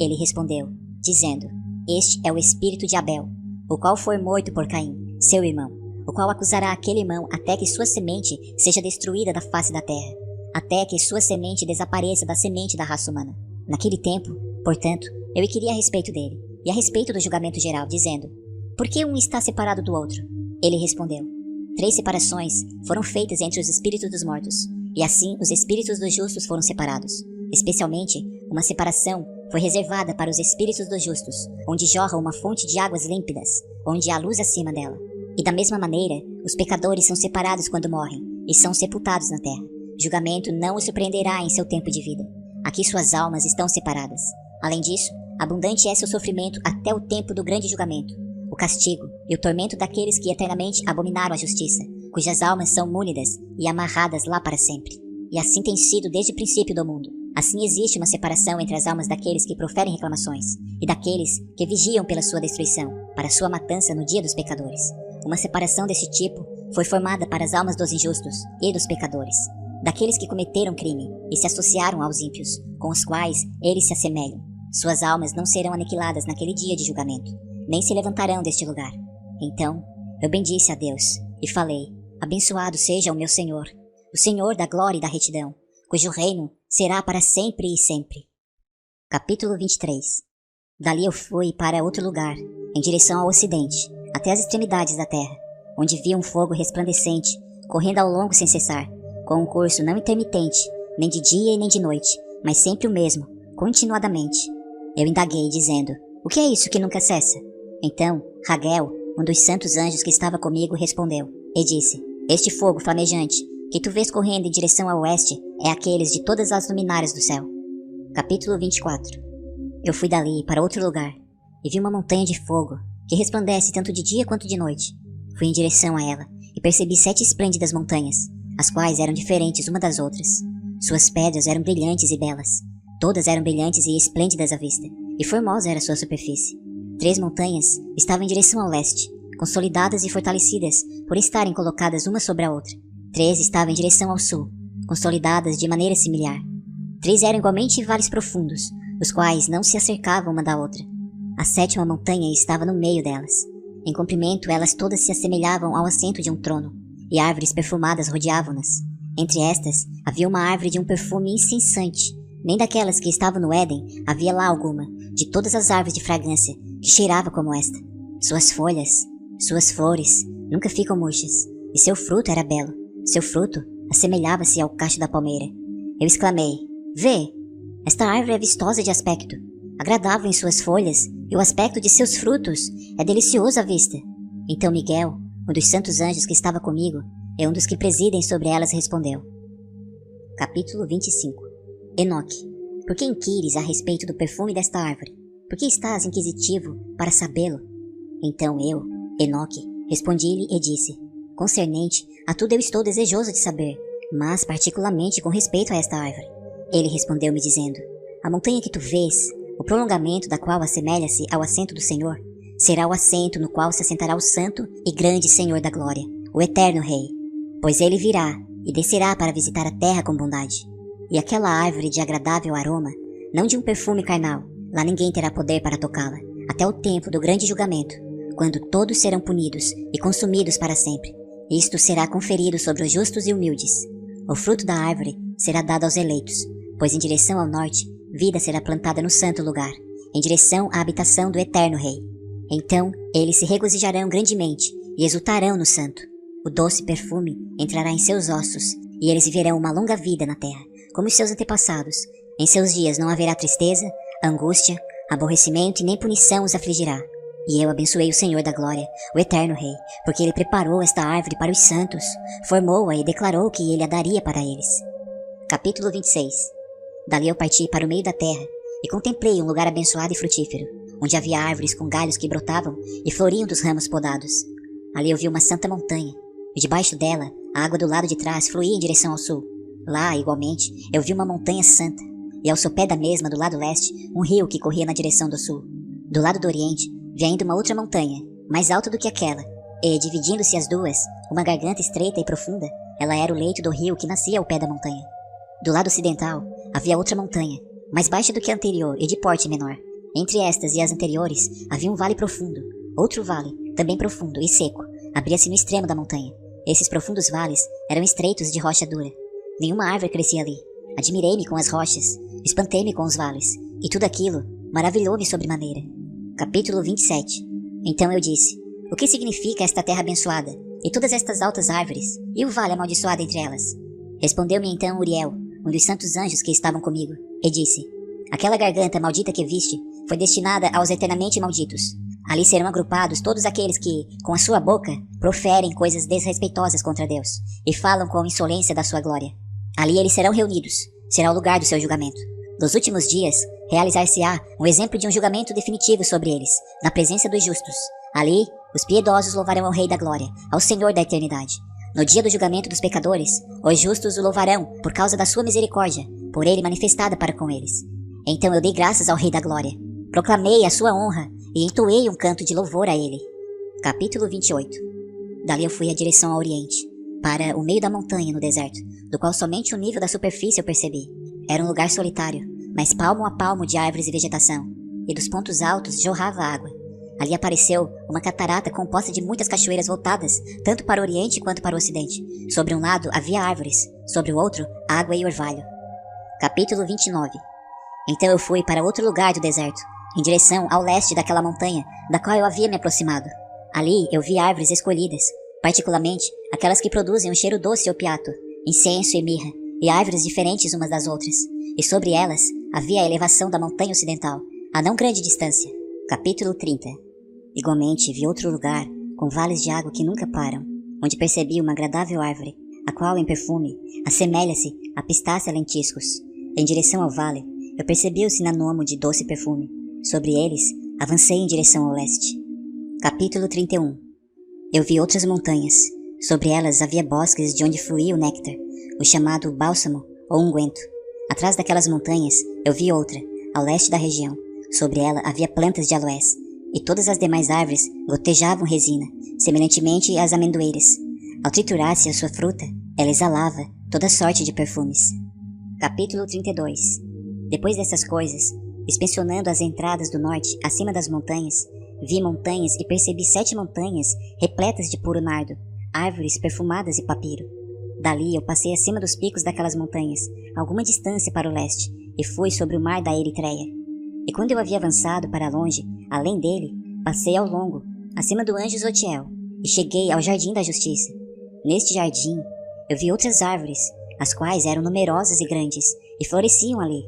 Ele respondeu, dizendo: este é o espírito de Abel, o qual foi morto por Caim, seu irmão, o qual acusará aquele irmão até que sua semente seja destruída da face da terra, até que sua semente desapareça da semente da raça humana. Naquele tempo, portanto, eu inquiri a respeito dele, e a respeito do julgamento geral, dizendo: por que um está separado do outro? Ele respondeu: 3 separações foram feitas entre os espíritos dos mortos, e assim os espíritos dos justos foram separados. Especialmente, uma separação foi reservada para os espíritos dos justos, onde jorra uma fonte de águas límpidas, onde há luz acima dela. E da mesma maneira, os pecadores são separados quando morrem, e são sepultados na terra. Julgamento não os surpreenderá em seu tempo de vida. Aqui suas almas estão separadas. Além disso, abundante é seu sofrimento até o tempo do grande julgamento, o castigo e o tormento daqueles que eternamente abominaram a justiça, cujas almas são múnidas e amarradas lá para sempre. E assim tem sido desde o princípio do mundo. Assim existe uma separação entre as almas daqueles que proferem reclamações e daqueles que vigiam pela sua destruição, para sua matança no dia dos pecadores. Uma separação desse tipo foi formada para as almas dos injustos e dos pecadores, daqueles que cometeram crime e se associaram aos ímpios, com os quais eles se assemelham. Suas almas não serão aniquiladas naquele dia de julgamento, nem se levantarão deste lugar. Então eu bendisse a Deus e falei: abençoado seja o meu Senhor, o Senhor da glória e da retidão, cujo reino será para sempre e sempre. Capítulo 23. Dali eu fui para outro lugar, em direção ao ocidente, até as extremidades da terra, onde vi um fogo resplandecente, correndo ao longo sem cessar, com um curso não intermitente, nem de dia e nem de noite, mas sempre o mesmo, continuadamente. Eu indaguei, dizendo: o que é isso que nunca cessa? Então Raguel, um dos santos anjos que estava comigo, respondeu, e disse: Este fogo flamejante que tu vês correndo em direção ao oeste é aqueles de todas as luminárias do céu. Capítulo 24. Eu fui dali para outro lugar e vi uma montanha de fogo que resplandece tanto de dia quanto de noite. Fui em direção a ela e percebi 7 esplêndidas montanhas, as quais eram diferentes uma das outras. Suas pedras eram brilhantes e belas. Todas eram brilhantes e esplêndidas à vista, e formosa era sua superfície. 3 montanhas estavam em direção ao leste, consolidadas e fortalecidas por estarem colocadas uma sobre a outra. 3 estavam em direção ao sul, consolidadas de maneira similar. 3 eram igualmente vales profundos, os quais não se acercavam uma da outra. A 7ª montanha estava no meio delas. Em comprimento, elas todas se assemelhavam ao assento de um trono, e árvores perfumadas rodeavam-nas. Entre estas, havia uma árvore de um perfume incessante. Nem daquelas que estavam no Éden havia lá alguma, de todas as árvores de fragrância, que cheirava como esta. Suas folhas, suas flores, nunca ficam murchas, e seu fruto era belo. Seu fruto assemelhava-se ao cacho da palmeira. Eu exclamei: vê, esta árvore é vistosa de aspecto, agradável em suas folhas, e o aspecto de seus frutos é delicioso à vista. Então Miguel, um dos santos anjos que estava comigo, e um dos que presidem sobre elas, respondeu. Capítulo 25. Enoque, por que inquires a respeito do perfume desta árvore? Por que estás inquisitivo para sabê-lo? Então eu, Enoque, respondi-lhe e disse: concernente a tudo eu estou desejoso de saber, mas particularmente com respeito a esta árvore. Ele respondeu-me dizendo: a montanha que tu vês, o prolongamento da qual assemelha-se ao assento do Senhor, será o assento no qual se assentará o santo e grande Senhor da glória, o eterno Rei. Pois ele virá e descerá para visitar a terra com bondade. E aquela árvore de agradável aroma, não de um perfume carnal, lá ninguém terá poder para tocá-la, até o tempo do grande julgamento, quando todos serão punidos e consumidos para sempre. Isto será conferido sobre os justos e humildes. O fruto da árvore será dado aos eleitos, pois em direção ao norte, vida será plantada no santo lugar, em direção à habitação do eterno Rei. Então eles se regozijarão grandemente e exultarão no santo. O doce perfume entrará em seus ossos, e eles viverão uma longa vida na terra, como os seus antepassados. Em seus dias não haverá tristeza, angústia, aborrecimento e nem punição os afligirá. E eu abençoei o Senhor da glória, o eterno Rei, porque ele preparou esta árvore para os santos, formou-a e declarou que ele a daria para eles. Capítulo 26. Dali eu parti para o meio da terra, e contemplei um lugar abençoado e frutífero, onde havia árvores com galhos que brotavam e floriam dos ramos podados. Ali eu vi uma santa montanha, e debaixo dela, a água do lado de trás fluía em direção ao sul. Lá, igualmente, eu vi uma montanha santa, e ao sopé da mesma, do lado leste, um rio que corria na direção do sul. Do lado do oriente, vi ainda uma outra montanha, mais alta do que aquela, e, dividindo-se as duas, uma garganta estreita e profunda, ela era o leito do rio que nascia ao pé da montanha. Do lado ocidental, havia outra montanha, mais baixa do que a anterior e de porte menor. Entre estas e as anteriores, havia um vale profundo. Outro vale, também profundo e seco, abria-se no extremo da montanha. Esses profundos vales eram estreitos de rocha dura. Nenhuma árvore crescia ali. Admirei-me com as rochas, espantei-me com os vales, e tudo aquilo maravilhou-me sobremaneira. Capítulo 27. Então eu disse: o que significa esta terra abençoada, e todas estas altas árvores, e o vale amaldiçoado entre elas? Respondeu-me então Uriel, um dos santos anjos que estavam comigo, e disse: aquela garganta maldita que viste foi destinada aos eternamente malditos. Ali serão agrupados todos aqueles que, com a sua boca, proferem coisas desrespeitosas contra Deus, e falam com insolência da sua glória. Ali eles serão reunidos, será o lugar do seu julgamento. Nos últimos dias, realizar-se-á um exemplo de um julgamento definitivo sobre eles, na presença dos justos. Ali, os piedosos louvarão ao Rei da glória, ao Senhor da eternidade. No dia do julgamento dos pecadores, os justos o louvarão por causa da sua misericórdia, por ele manifestada para com eles. Então eu dei graças ao Rei da glória, proclamei a sua honra e entoei um canto de louvor a ele. Capítulo 28. Dali eu fui à direção ao oriente, para o meio da montanha no deserto, do qual somente o nível da superfície eu percebi. Era um lugar solitário, mas palmo a palmo de árvores e vegetação, e dos pontos altos jorrava água. Ali apareceu uma catarata composta de muitas cachoeiras voltadas, tanto para o oriente quanto para o ocidente. Sobre um lado havia árvores, sobre o outro, água e orvalho. Capítulo 29. Então eu fui para outro lugar do deserto, em direção ao leste daquela montanha, da qual eu havia me aproximado. Ali eu vi árvores escolhidas, particularmente aquelas que produzem um cheiro doce e opiato, incenso e mirra, e árvores diferentes umas das outras, e sobre elas havia a elevação da montanha ocidental, a não grande distância. Capítulo 30. Igualmente vi outro lugar, com vales de água que nunca param. onde percebi uma agradável árvore, a qual em perfume assemelha-se a pistácia lentiscos. Em direção ao vale, eu percebi o cinamomo de doce perfume. Sobre eles, avancei em direção ao leste. Capítulo 31. Eu vi outras montanhas. Sobre elas havia bosques de onde fluía o néctar, o chamado bálsamo ou unguento. Atrás daquelas montanhas, eu vi outra, ao leste da região. Sobre ela havia plantas de aloés, e todas as demais árvores gotejavam resina, semelhantemente às amendoeiras. Ao triturar-se a sua fruta, ela exalava toda sorte de perfumes. Capítulo 32. Depois dessas coisas, inspecionando as entradas do norte acima das montanhas, vi montanhas e percebi 7 montanhas repletas de puro nardo, árvores perfumadas e papiro. Dali eu passei acima dos picos daquelas montanhas, alguma distância para o leste, e fui sobre o mar da Eritreia. E quando eu havia avançado para longe, além dele, passei ao longo, acima do anjo Zotiel, e cheguei ao jardim da justiça. Neste jardim, eu vi outras árvores, as quais eram numerosas e grandes, e floresciam ali.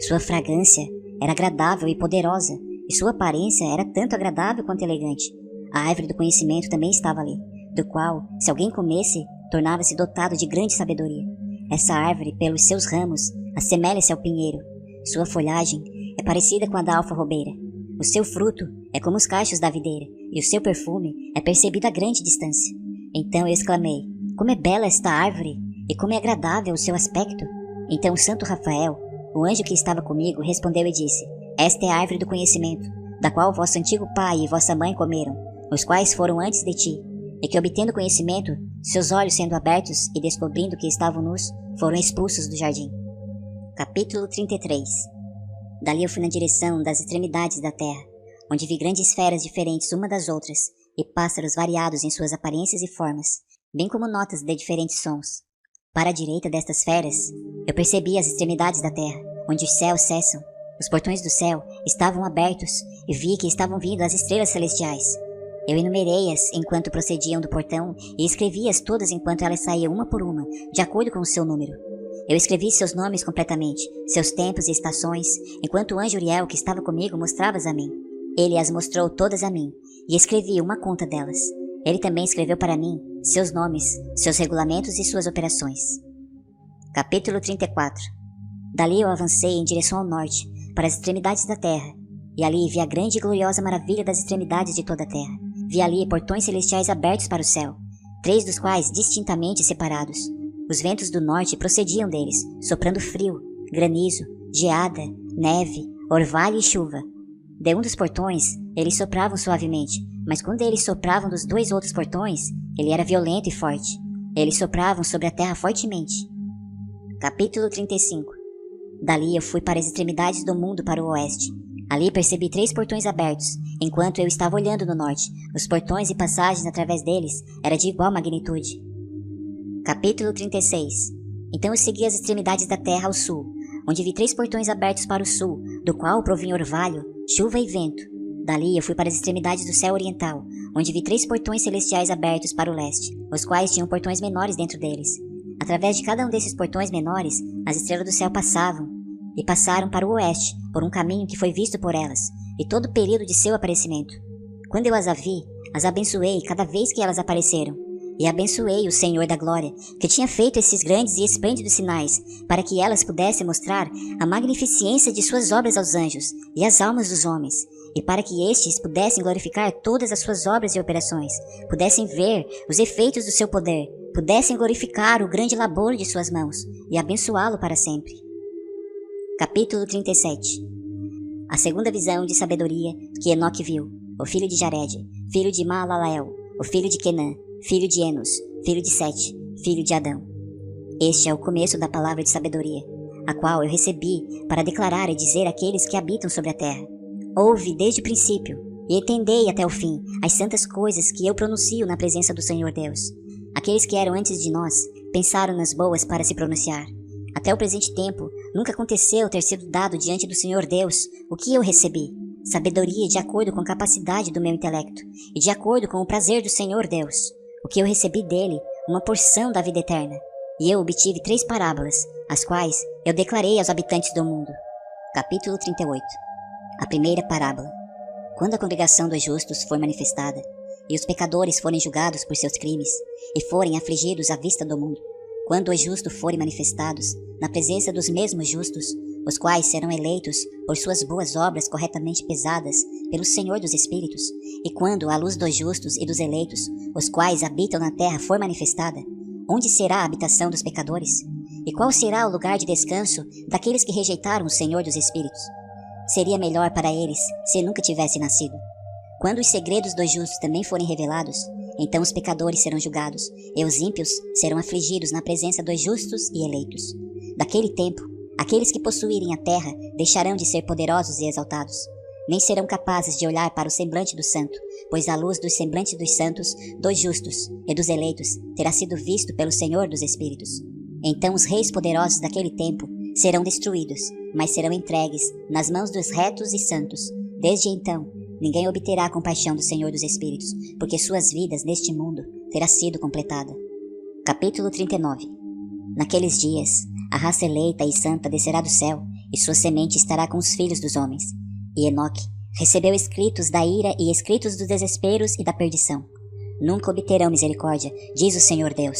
Sua fragrância era agradável e poderosa, e sua aparência era tanto agradável quanto elegante. A árvore do conhecimento também estava ali, do qual, se alguém comesse, tornava-se dotado de grande sabedoria. Essa árvore, pelos seus ramos, assemelha-se ao pinheiro. Sua folhagem é parecida com a da alfarrobeira. O seu fruto é como os cachos da videira, e o seu perfume é percebido a grande distância. Então eu exclamei: como é bela esta árvore, e como é agradável o seu aspecto! Então o santo Rafael, o anjo que estava comigo, respondeu e disse: esta é a árvore do conhecimento, da qual vosso antigo pai e vossa mãe comeram, os quais foram antes de ti, e que, obtendo conhecimento, seus olhos sendo abertos e descobrindo que estavam nus, foram expulsos do jardim. Capítulo 33. Dali eu fui na direção das extremidades da terra, onde vi grandes feras diferentes uma das outras, e pássaros variados em suas aparências e formas, bem como notas de diferentes sons. Para a direita destas feras, eu percebi as extremidades da terra, onde os céus cessam. Os portões do céu estavam abertos, e vi que estavam vindo as estrelas celestiais. Eu enumerei-as enquanto procediam do portão, e escrevi-as todas enquanto elas saíam uma por uma, de acordo com o seu número. Eu escrevi seus nomes completamente, seus tempos e estações, enquanto o anjo Uriel que estava comigo mostrava-as a mim. Ele as mostrou todas a mim, e escrevi uma conta delas. Ele também escreveu para mim seus nomes, seus regulamentos e suas operações. Capítulo 34. Dali eu avancei em direção ao norte, para as extremidades da terra, e ali vi a grande e gloriosa maravilha das extremidades de toda a terra. Vi ali portões celestiais abertos para o céu, 3 dos quais distintamente separados. Os ventos do norte procediam deles, soprando frio, granizo, geada, neve, orvalho e chuva. De um dos portões, eles sopravam suavemente, mas quando eles sopravam dos 2 outros portões, ele era violento e forte. Eles sopravam sobre a terra fortemente. Capítulo 35. Dali eu fui para as extremidades do mundo para o oeste. Ali percebi 3 portões abertos, enquanto eu estava olhando no norte. Os portões e passagens através deles eram de igual magnitude. Capítulo 36. Então eu segui as extremidades da terra ao sul, onde vi 3 portões abertos para o sul, do qual provinha orvalho, chuva e vento. Dali eu fui para as extremidades do céu oriental, onde vi 3 portões celestiais abertos para o leste, os quais tinham portões menores dentro deles. Através de cada um desses portões menores, as estrelas do céu passavam, e passaram para o oeste, por um caminho que foi visto por elas, e todo o período de seu aparecimento. Quando eu as vi, as abençoei cada vez que elas apareceram, e abençoei o Senhor da Glória, que tinha feito esses grandes e esplêndidos sinais, para que elas pudessem mostrar a magnificência de suas obras aos anjos e às almas dos homens, e para que estes pudessem glorificar todas as suas obras e operações, pudessem ver os efeitos do seu poder, pudessem glorificar o grande labor de suas mãos, e abençoá-lo para sempre. Capítulo 37. A segunda visão de sabedoria que Enoque viu, o filho de Jared, filho de Malalael, o filho de Quenã, filho de Enos, filho de Sete, filho de Adão. Este é o começo da palavra de sabedoria, a qual eu recebi para declarar e dizer àqueles que habitam sobre a terra. Ouve desde o princípio, e entendei até o fim as santas coisas que eu pronuncio na presença do Senhor Deus. Aqueles que eram antes de nós pensaram nas boas para se pronunciar. Até o presente tempo, nunca aconteceu ter sido dado diante do Senhor Deus o que eu recebi, sabedoria de acordo com a capacidade do meu intelecto, e de acordo com o prazer do Senhor Deus. O que eu recebi dele, uma porção da vida eterna. E eu obtive 3 parábolas, as quais eu declarei aos habitantes do mundo. Capítulo 38. A primeira parábola. Quando a congregação dos justos foi manifestada, e os pecadores forem julgados por seus crimes, e forem afligidos à vista do mundo, quando os justos forem manifestados na presença dos mesmos justos, os quais serão eleitos por suas boas obras corretamente pesadas pelo Senhor dos Espíritos, e quando a luz dos justos e dos eleitos, os quais habitam na terra, for manifestada, onde será a habitação dos pecadores? E qual será o lugar de descanso daqueles que rejeitaram o Senhor dos Espíritos? Seria melhor para eles se nunca tivessem nascido. Quando os segredos dos justos também forem revelados, então os pecadores serão julgados, e os ímpios serão afligidos na presença dos justos e eleitos. Daquele tempo, aqueles que possuírem a terra deixarão de ser poderosos e exaltados. Nem serão capazes de olhar para o semblante do santo, pois a luz dos semblantes dos santos, dos justos e dos eleitos terá sido visto pelo Senhor dos Espíritos. Então os reis poderosos daquele tempo serão destruídos, mas serão entregues nas mãos dos retos e santos. Desde então, ninguém obterá a compaixão do Senhor dos Espíritos, porque suas vidas neste mundo terá sido completada. Capítulo 39. Naqueles dias, a raça eleita e santa descerá do céu, e sua semente estará com os filhos dos homens. E Enoque recebeu escritos da ira e escritos dos desesperos e da perdição. Nunca obterão misericórdia, diz o Senhor Deus.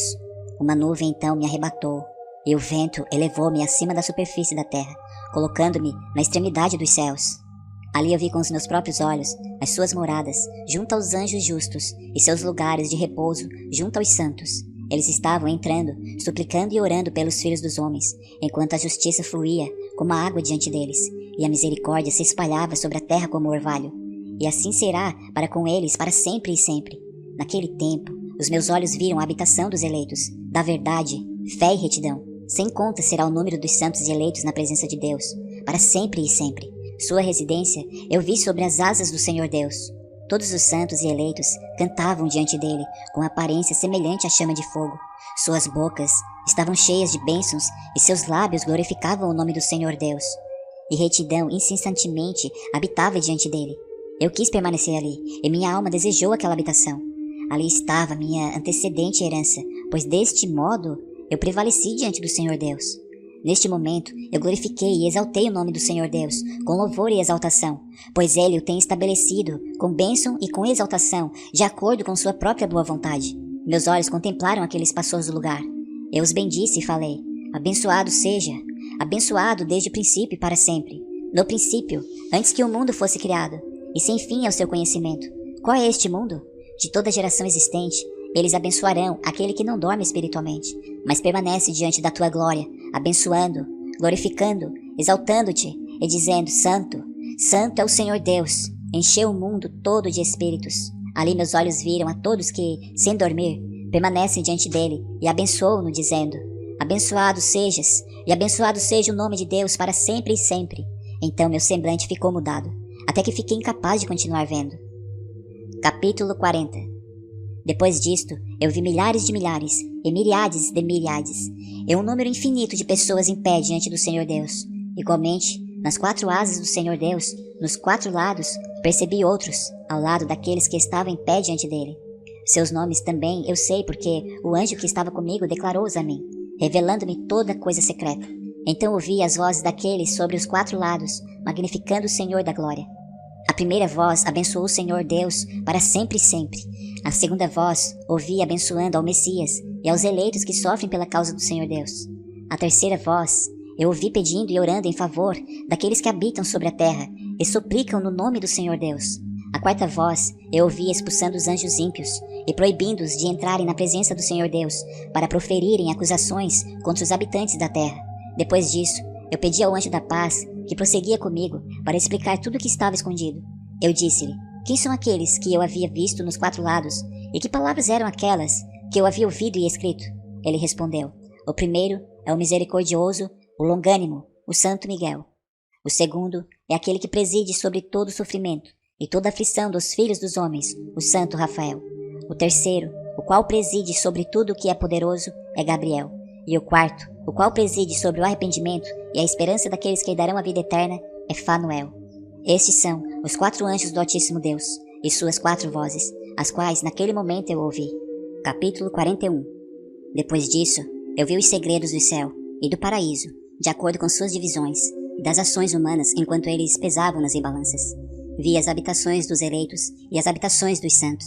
Uma nuvem então me arrebatou, e o vento elevou-me acima da superfície da terra, colocando-me na extremidade dos céus. Ali eu vi com os meus próprios olhos as suas moradas junto aos anjos justos e seus lugares de repouso junto aos santos. Eles estavam entrando, suplicando e orando pelos filhos dos homens, enquanto a justiça fluía como a água diante deles, e a misericórdia se espalhava sobre a terra como orvalho. E assim será para com eles para sempre e sempre. Naquele tempo, os meus olhos viram a habitação dos eleitos, da verdade, fé e retidão. Sem conta será o número dos santos e eleitos na presença de Deus, para sempre e sempre. Sua residência eu vi sobre as asas do Senhor Deus. Todos os santos e eleitos cantavam diante dele, com aparência semelhante à chama de fogo. Suas bocas estavam cheias de bênçãos, e seus lábios glorificavam o nome do Senhor Deus. E retidão incessantemente habitava diante dele. Eu quis permanecer ali, e minha alma desejou aquela habitação. Ali estava minha antecedente herança, pois deste modo eu prevaleci diante do Senhor Deus. Neste momento, eu glorifiquei e exaltei o nome do Senhor Deus, com louvor e exaltação, pois Ele o tem estabelecido com bênção e com exaltação, de acordo com sua própria boa vontade. Meus olhos contemplaram aquele espaçoso lugar. Eu os bendisse e falei: abençoado seja, abençoado desde o princípio e para sempre. No princípio, antes que o mundo fosse criado, e sem fim ao seu conhecimento. Qual é este mundo? De toda geração existente, eles abençoarão aquele que não dorme espiritualmente, mas permanece diante da tua glória, abençoando, glorificando, exaltando-te e dizendo: Santo, Santo é o Senhor Deus, encheu o mundo todo de espíritos. Ali meus olhos viram a todos que, sem dormir, permanecem diante dele e abençoam-no, dizendo: abençoado sejas, e abençoado seja o nome de Deus para sempre e sempre. Então meu semblante ficou mudado, até que fiquei incapaz de continuar vendo. Capítulo 40. Depois disto, eu vi milhares de milhares, e milhares de milhares, e um número infinito de pessoas em pé diante do Senhor Deus. Igualmente, nas quatro asas do Senhor Deus, nos quatro lados, percebi outros, ao lado daqueles que estavam em pé diante dele. Seus nomes também eu sei, porque o anjo que estava comigo declarou-os a mim, revelando-me toda coisa secreta. Então ouvi as vozes daqueles sobre os quatro lados, magnificando o Senhor da glória. A primeira voz abençoou o Senhor Deus para sempre e sempre. A segunda voz ouvi abençoando ao Messias e aos eleitos que sofrem pela causa do Senhor Deus. A terceira voz eu ouvi pedindo e orando em favor daqueles que habitam sobre a terra e suplicam no nome do Senhor Deus. A quarta voz eu ouvi expulsando os anjos ímpios e proibindo-os de entrarem na presença do Senhor Deus para proferirem acusações contra os habitantes da terra. Depois disso, eu pedi ao anjo da paz, que prosseguia comigo, para explicar tudo o que estava escondido. Eu disse-lhe: quem são aqueles que eu havia visto nos quatro lados, e que palavras eram aquelas que eu havia ouvido e escrito? Ele respondeu: o primeiro é o misericordioso, o longânimo, o santo Miguel. O segundo é aquele que preside sobre todo o sofrimento e toda a aflição dos filhos dos homens, o santo Rafael. O terceiro, o qual preside sobre tudo o que é poderoso, é Gabriel. E o quarto, o qual preside sobre o arrependimento e a esperança daqueles que darão a vida eterna, é Fanuel. Estes são os quatro anjos do Altíssimo Deus, e suas quatro vozes, as quais naquele momento eu ouvi. Capítulo 41. Depois disso, eu vi os segredos do céu e do paraíso, de acordo com suas divisões, e das ações humanas enquanto eles pesavam nas balanças. Vi as habitações dos eleitos e as habitações dos santos.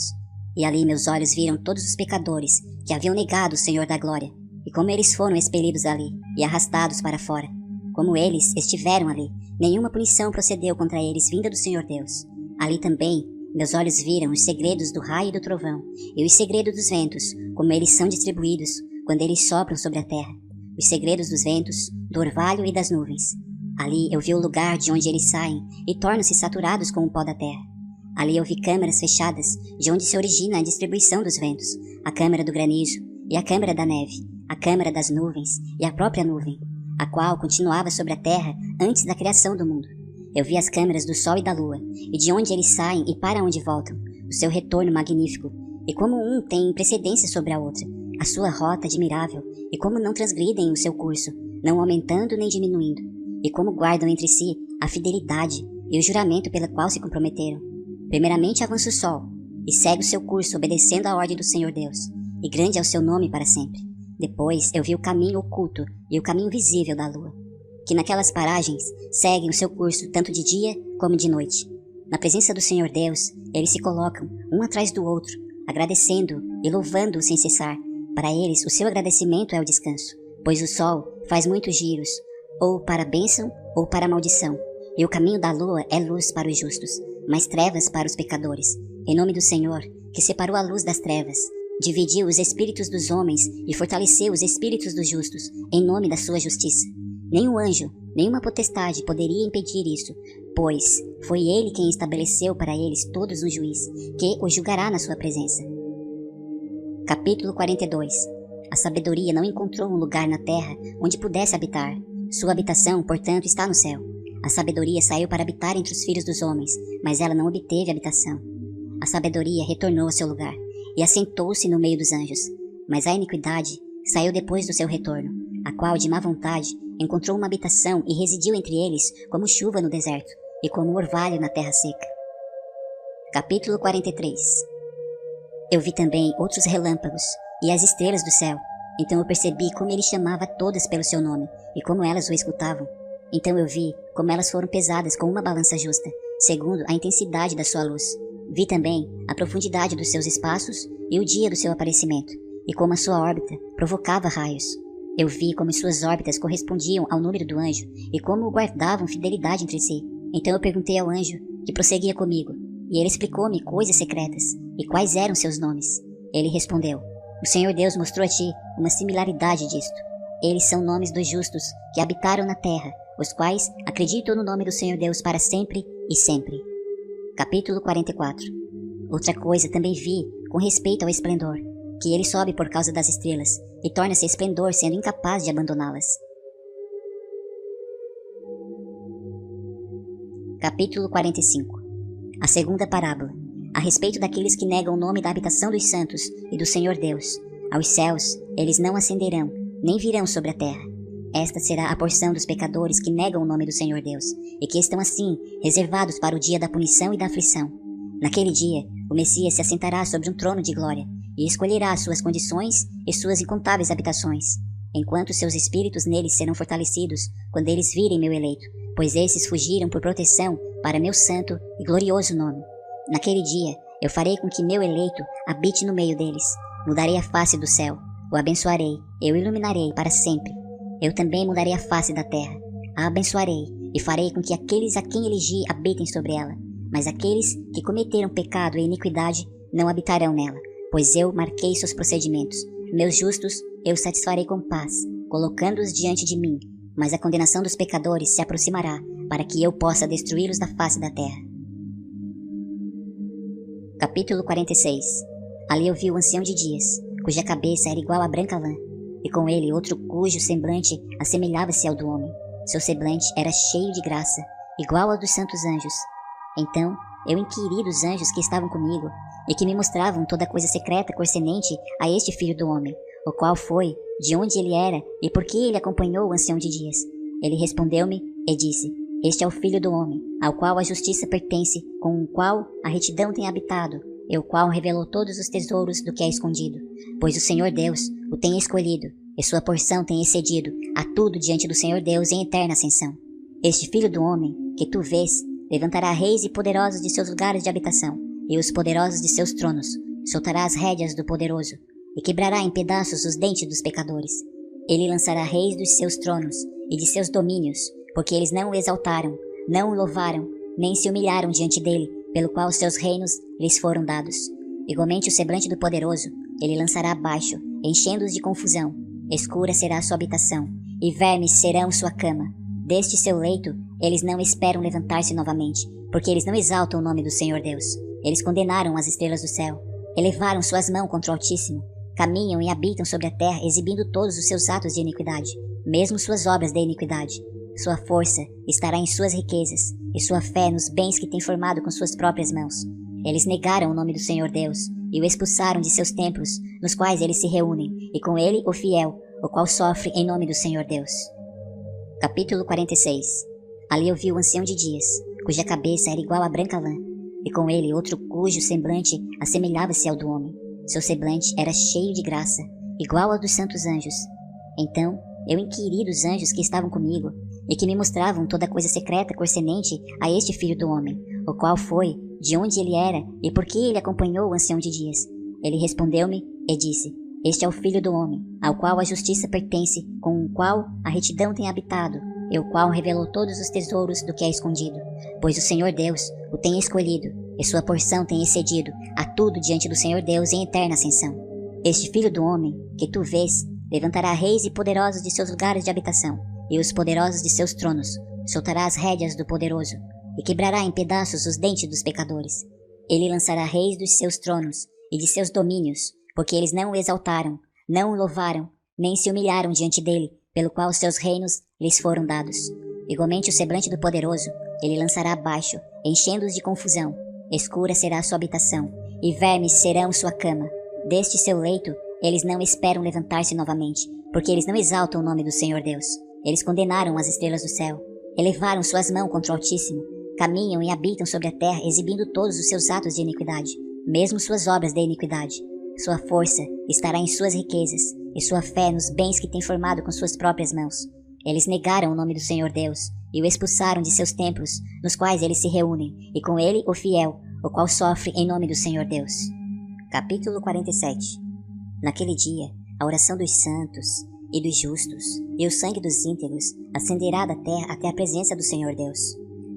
E ali meus olhos viram todos os pecadores que haviam negado o Senhor da glória, e como eles foram expelidos ali e arrastados para fora. Como eles estiveram ali, nenhuma punição procedeu contra eles vinda do Senhor Deus. Ali também meus olhos viram os segredos do raio e do trovão, e os segredos dos ventos, como eles são distribuídos quando eles sopram sobre a terra. Os segredos dos ventos, do orvalho e das nuvens. Ali eu vi o lugar de onde eles saem e tornam-se saturados com o pó da terra. Ali eu vi câmaras fechadas, de onde se origina a distribuição dos ventos, a câmara do granizo e a câmara da neve, a câmara das nuvens e a própria nuvem, a qual continuava sobre a terra antes da criação do mundo. Eu vi as câmaras do sol e da lua, e de onde eles saem e para onde voltam, o seu retorno magnífico, e como um tem precedência sobre a outra, a sua rota admirável, e como não transgridem o seu curso, não aumentando nem diminuindo, e como guardam entre si a fidelidade e o juramento pela qual se comprometeram. Primeiramente avança o sol, e segue o seu curso obedecendo à ordem do Senhor Deus, e grande é o seu nome para sempre. Depois eu vi o caminho oculto e o caminho visível da lua, que naquelas paragens seguem o seu curso tanto de dia como de noite. Na presença do Senhor Deus, eles se colocam um atrás do outro, agradecendo e louvando-o sem cessar. Para eles, o seu agradecimento é o descanso, pois o sol faz muitos giros, ou para a bênção ou para a maldição, e o caminho da lua é luz para os justos, mas trevas para os pecadores. Em nome do Senhor, que separou a luz das trevas, dividiu os espíritos dos homens e fortaleceu os espíritos dos justos, em nome da sua justiça. Nenhum anjo, nenhuma potestade poderia impedir isso, pois foi ele quem estabeleceu para eles todos um juiz, que os julgará na sua presença. Capítulo 42. A sabedoria não encontrou um lugar na terra onde pudesse habitar. Sua habitação, portanto, está no céu. A sabedoria saiu para habitar entre os filhos dos homens, mas ela não obteve habitação. A sabedoria retornou ao seu lugar, e assentou-se no meio dos anjos. Mas a iniquidade saiu depois do seu retorno, a qual, de má vontade, encontrou uma habitação e residiu entre eles como chuva no deserto, e como orvalho na terra seca. Capítulo 43. Eu vi também outros relâmpagos, e as estrelas do céu. Então eu percebi como ele chamava todas pelo seu nome, e como elas o escutavam. Então eu vi como elas foram pesadas com uma balança justa, segundo a intensidade da sua luz. Vi também a profundidade dos seus espaços e o dia do seu aparecimento, e como a sua órbita provocava raios. Eu vi como suas órbitas correspondiam ao número do anjo, e como guardavam fidelidade entre si. Então eu perguntei ao anjo, que prosseguia comigo, e ele explicou-me coisas secretas, e quais eram seus nomes. Ele respondeu: O Senhor Deus mostrou a ti uma similaridade disto. Eles são nomes dos justos que habitaram na terra, os quais acreditam no nome do Senhor Deus para sempre e sempre. Capítulo 44. Outra coisa também vi com respeito ao esplendor, que ele sobe por causa das estrelas, e torna-se esplendor sendo incapaz de abandoná-las. Capítulo 45. A segunda parábola, a respeito daqueles que negam o nome da habitação dos santos e do Senhor Deus. Aos céus eles não ascenderão, nem virão sobre a terra. Esta será a porção dos pecadores que negam o nome do Senhor Deus, e que estão assim reservados para o dia da punição e da aflição. Naquele dia, o Messias se assentará sobre um trono de glória, e escolherá suas condições e suas incontáveis habitações, enquanto seus espíritos neles serão fortalecidos quando eles virem meu eleito, pois esses fugiram por proteção para meu santo e glorioso nome. Naquele dia, eu farei com que meu eleito habite no meio deles. Mudarei a face do céu, o abençoarei, eu iluminarei para sempre. Eu também mudarei a face da terra, a abençoarei, e farei com que aqueles a quem elegi habitem sobre ela. Mas aqueles que cometeram pecado e iniquidade não habitarão nela, pois eu marquei seus procedimentos. Meus justos eu satisfarei com paz, colocando-os diante de mim, mas a condenação dos pecadores se aproximará, para que eu possa destruí-los da face da terra. Capítulo 46. Ali eu vi o ancião de dias, cuja cabeça era igual à branca lã, e com ele outro cujo semblante assemelhava-se ao do homem. Seu semblante era cheio de graça, igual ao dos santos anjos. Então eu inquiri dos anjos que estavam comigo, e que me mostravam toda coisa secreta concernente a este filho do homem, o qual foi, de onde ele era, e por que ele acompanhou o ancião de dias. Ele respondeu-me e disse: Este é o filho do homem, ao qual a justiça pertence, com o qual a retidão tem habitado, e o qual revelou todos os tesouros do que é escondido. Pois o Senhor Deus o tem escolhido, e sua porção tem excedido a tudo diante do Senhor Deus em eterna ascensão. Este filho do homem, que tu vês, levantará reis e poderosos de seus lugares de habitação, e os poderosos de seus tronos. soltará as rédeas do poderoso e quebrará em pedaços os dentes dos pecadores. Ele lançará reis dos seus tronos e de seus domínios, porque eles não o exaltaram, não o louvaram, nem se humilharam diante dele, pelo qual os seus reinos lhes foram dados. Igualmente o semblante do poderoso ele lançará abaixo, enchendo-os de confusão. Escura será a sua habitação, e vermes serão sua cama. Deste seu leito eles não esperam levantar-se novamente, porque eles não exaltam o nome do Senhor Deus. Eles condenaram as estrelas do céu, elevaram suas mãos contra o Altíssimo, caminham e habitam sobre a terra, exibindo todos os seus atos de iniquidade, mesmo suas obras de iniquidade. Sua força estará em suas riquezas, e sua fé nos bens que tem formado com suas próprias mãos. Eles negaram o nome do Senhor Deus, e o expulsaram de seus templos, nos quais eles se reúnem, e com ele o fiel, o qual sofre em nome do Senhor Deus. Capítulo 46. Ali eu vi o ancião de dias, cuja cabeça era igual à branca lã, e com ele outro cujo semblante assemelhava-se ao do homem. Seu semblante era cheio de graça, igual ao dos santos anjos. Então eu inquiri dos anjos que estavam comigo, e que me mostravam toda coisa secreta concernente a este filho do homem, o qual foi, de onde ele era, e por que ele acompanhou o ancião de dias. Ele respondeu-me e disse: Este é o filho do homem, ao qual a justiça pertence, com o qual a retidão tem habitado, e o qual revelou todos os tesouros do que é escondido. Pois o Senhor Deus o tem escolhido, e sua porção tem excedido a tudo diante do Senhor Deus em eterna ascensão. Este filho do homem, que tu vês, levantará reis e poderosos de seus lugares de habitação, e os poderosos de seus tronos, soltará as rédeas do poderoso, e quebrará em pedaços os dentes dos pecadores. Ele lançará reis dos seus tronos e de seus domínios, porque eles não o exaltaram, não o louvaram, nem se humilharam diante dele, pelo qual os seus reinos lhes foram dados. Igualmente o semblante do poderoso ele lançará abaixo, enchendo-os de confusão. Escura será a sua habitação, e vermes serão sua cama. Deste seu leito eles não esperam levantar-se novamente, porque eles não exaltam o nome do Senhor Deus. Eles condenaram as estrelas do céu, elevaram suas mãos contra o Altíssimo, caminham e habitam sobre a terra, exibindo todos os seus atos de iniquidade, mesmo suas obras de iniquidade. Sua força estará em suas riquezas, e sua fé nos bens que tem formado com suas próprias mãos. Eles negaram o nome do Senhor Deus, e o expulsaram de seus templos, nos quais eles se reúnem, e com ele o fiel, o qual sofre em nome do Senhor Deus. Capítulo 47. Naquele dia, a oração dos santos e dos justos, e o sangue dos íntegros ascenderá da terra até a presença do Senhor Deus.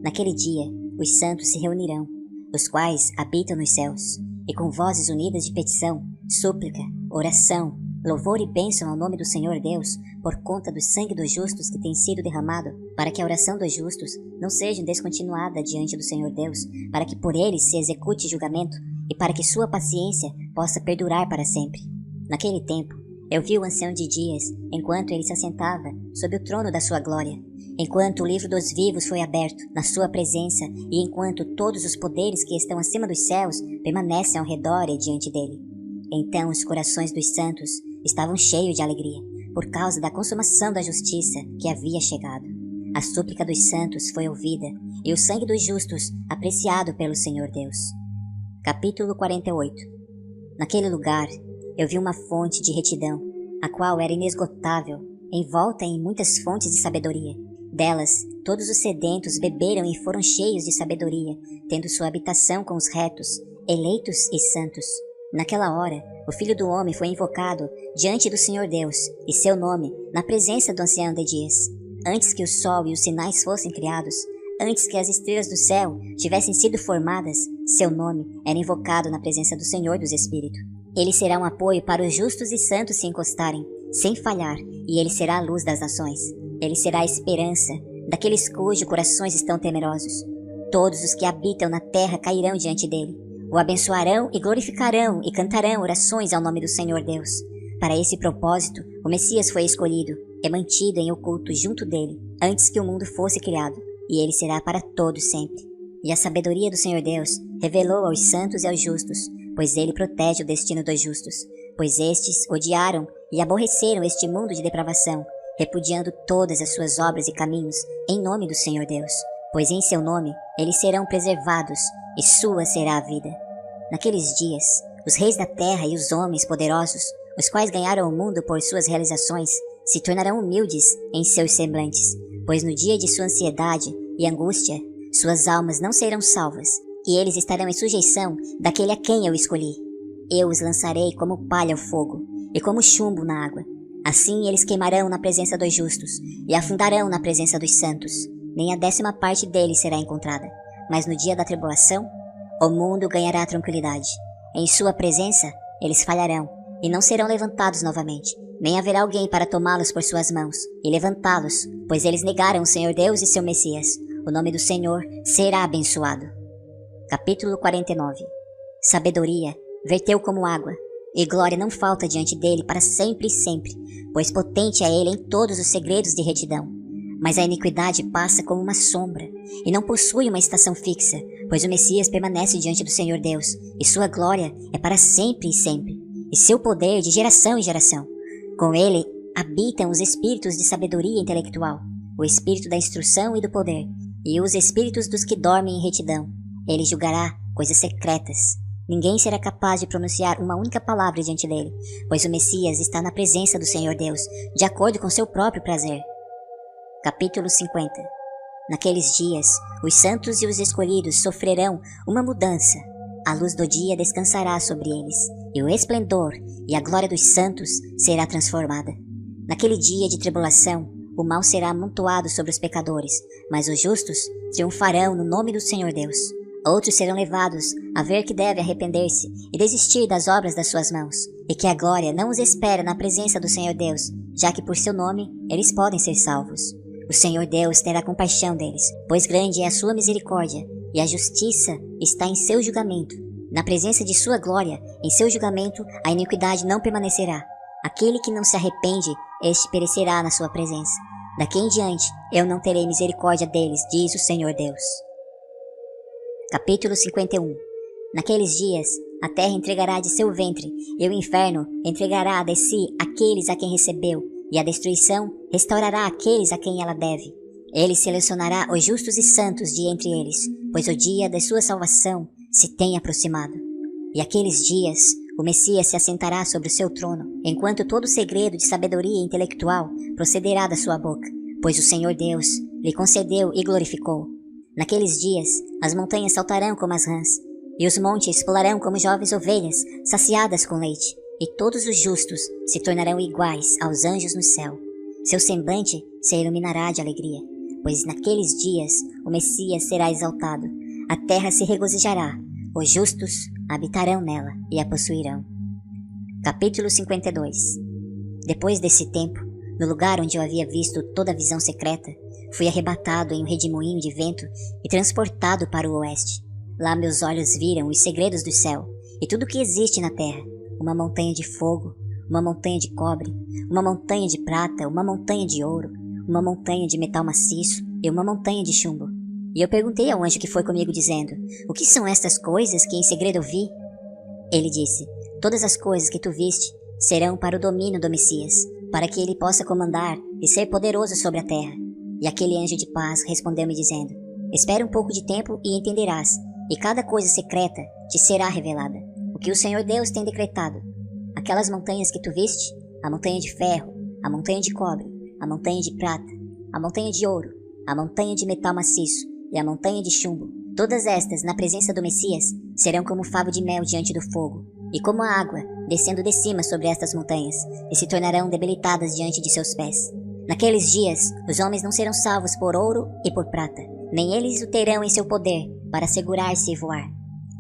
Naquele dia, os santos se reunirão, os quais habitam nos céus, e com vozes unidas de petição, súplica, oração, louvor e bênção ao nome do Senhor Deus, por conta do sangue dos justos que tem sido derramado, para que a oração dos justos não seja descontinuada diante do Senhor Deus, para que por eles se execute julgamento, e para que sua paciência possa perdurar para sempre. Naquele tempo, eu vi o ancião de dias, enquanto ele se assentava sob o trono da sua glória, enquanto o livro dos vivos foi aberto na sua presença, e enquanto todos os poderes que estão acima dos céus permanecem ao redor e diante dele. Então os corações dos santos estavam cheios de alegria, por causa da consumação da justiça que havia chegado. A súplica dos santos foi ouvida, e o sangue dos justos apreciado pelo Senhor Deus. Capítulo 48. Naquele lugar, eu vi uma fonte de retidão, a qual era inesgotável, envolta em muitas fontes de sabedoria. Delas, todos os sedentos beberam e foram cheios de sabedoria, tendo sua habitação com os retos, eleitos e santos. Naquela hora, o Filho do Homem foi invocado diante do Senhor Deus, e seu nome na presença do ancião de dias. Antes que o sol e os sinais fossem criados, antes que as estrelas do céu tivessem sido formadas, seu nome era invocado na presença do Senhor dos Espíritos. Ele será um apoio para os justos e santos se encostarem, sem falhar, e ele será a luz das nações. Ele será a esperança daqueles cujos corações estão temerosos. Todos os que habitam na terra cairão diante dele. O abençoarão e glorificarão e cantarão orações ao nome do Senhor Deus. Para esse propósito, o Messias foi escolhido e mantido em oculto junto dele, antes que o mundo fosse criado, e ele será para todos sempre. E a sabedoria do Senhor Deus revelou aos santos e aos justos, pois ele protege o destino dos justos, pois estes odiaram e aborreceram este mundo de depravação, repudiando todas as suas obras e caminhos, em nome do Senhor Deus, pois em seu nome eles serão preservados, e sua será a vida. Naqueles dias, os reis da terra e os homens poderosos, os quais ganharam o mundo por suas realizações, se tornarão humildes em seus semblantes, pois no dia de sua ansiedade e angústia, suas almas não serão salvas, e eles estarão em sujeição daquele a quem eu escolhi. eu os lançarei como palha ao fogo, e como chumbo na água. Assim eles queimarão na presença dos justos, e afundarão na presença dos santos. Nem a 10ª parte deles será encontrada. Mas no dia da tribulação, o mundo ganhará tranquilidade. Em sua presença, eles falharão, e não serão levantados novamente. Nem haverá alguém para tomá-los por suas mãos, e levantá-los, pois eles negaram o Senhor Deus e seu Messias. O nome do Senhor será abençoado. Capítulo 49. Sabedoria verteu como água, e glória não falta diante dele para sempre e sempre, pois potente é ele em todos os segredos de retidão. Mas a iniquidade passa como uma sombra, e não possui uma estação fixa, pois o Messias permanece diante do Senhor Deus, e sua glória é para sempre e sempre, e seu poder de geração em geração. Com ele habitam os espíritos de sabedoria intelectual, o espírito da instrução e do poder, e os espíritos dos que dormem em retidão. Ele julgará coisas secretas. Ninguém será capaz de pronunciar uma única palavra diante dele, pois o Messias está na presença do Senhor Deus, de acordo com seu próprio prazer. Capítulo 50. Naqueles dias, os santos e os escolhidos sofrerão uma mudança. A luz do dia descansará sobre eles, e o esplendor e a glória dos santos será transformada. Naquele dia de tribulação, o mal será amontoado sobre os pecadores, mas os justos triunfarão no nome do Senhor Deus. Outros serão levados a ver que deve arrepender-se e desistir das obras das suas mãos, e que a glória não os espera na presença do Senhor Deus, já que por seu nome eles podem ser salvos. O Senhor Deus terá compaixão deles, pois grande é a sua misericórdia, e a justiça está em seu julgamento. Na presença de sua glória, em seu julgamento, a iniquidade não permanecerá. Aquele que não se arrepende, este perecerá na sua presença. Daqui em diante, eu não terei misericórdia deles, diz o Senhor Deus. Capítulo 51. Naqueles dias, a terra entregará de seu ventre, e o inferno entregará de si aqueles a quem recebeu, e a destruição restaurará aqueles a quem ela deve. Ele selecionará os justos e santos de entre eles, pois o dia da sua salvação se tem aproximado. E aqueles dias, o Messias se assentará sobre o seu trono, enquanto todo segredo de sabedoria intelectual procederá da sua boca, pois o Senhor Deus lhe concedeu e glorificou. Naqueles dias, as montanhas saltarão como as rãs, e os montes pularão como jovens ovelhas saciadas com leite, e todos os justos se tornarão iguais aos anjos no céu. Seu semblante se iluminará de alegria, pois naqueles dias o Messias será exaltado. A terra se regozijará, os justos habitarão nela e a possuirão. Capítulo 52. Depois desse tempo, no lugar onde eu havia visto toda a visão secreta, fui arrebatado em um redemoinho de vento e transportado para o oeste. Lá meus olhos viram os segredos do céu e tudo o que existe na terra: uma montanha de fogo, uma montanha de cobre, uma montanha de prata, uma montanha de ouro, uma montanha de metal maciço e uma montanha de chumbo. E eu perguntei ao anjo que foi comigo, dizendo: o que são estas coisas que em segredo eu vi? Ele disse: todas as coisas que tu viste serão para o domínio do Messias, para que ele possa comandar e ser poderoso sobre a terra. E aquele anjo de paz respondeu-me dizendo: espera um pouco de tempo e entenderás, e cada coisa secreta te será revelada, o que o Senhor Deus tem decretado. Aquelas montanhas que tu viste, a montanha de ferro, a montanha de cobre, a montanha de prata, a montanha de ouro, a montanha de metal maciço e a montanha de chumbo, todas estas, na presença do Messias, serão como favo de mel diante do fogo, e como a água descendo de cima sobre estas montanhas, e se tornarão debilitadas diante de seus pés. Naqueles dias, os homens não serão salvos por ouro e por prata, nem eles o terão em seu poder para segurar-se e voar.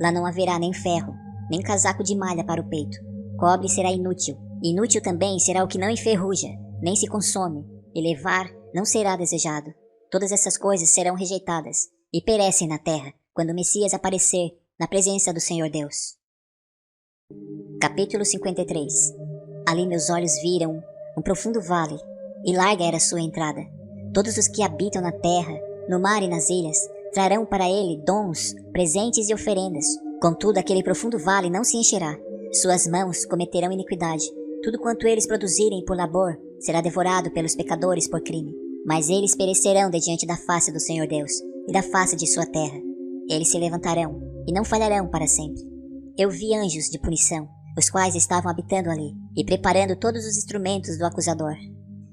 Lá não haverá nem ferro, nem casaco de malha para o peito. Cobre será inútil, e inútil também será o que não enferruja, nem se consome, e levar não será desejado. Todas essas coisas serão rejeitadas e perecem na terra, quando o Messias aparecer na presença do Senhor Deus. Capítulo 53. Ali meus olhos viram um profundo vale, e larga era sua entrada. Todos os que habitam na terra, no mar e nas ilhas, trarão para ele dons, presentes e oferendas. Contudo, aquele profundo vale não se encherá. Suas mãos cometerão iniquidade. Tudo quanto eles produzirem por labor será devorado pelos pecadores por crime. Mas eles perecerão de diante da face do Senhor Deus e da face de sua terra. Eles se levantarão e não falharão para sempre. Eu vi anjos de punição, os quais estavam habitando ali e preparando todos os instrumentos do acusador.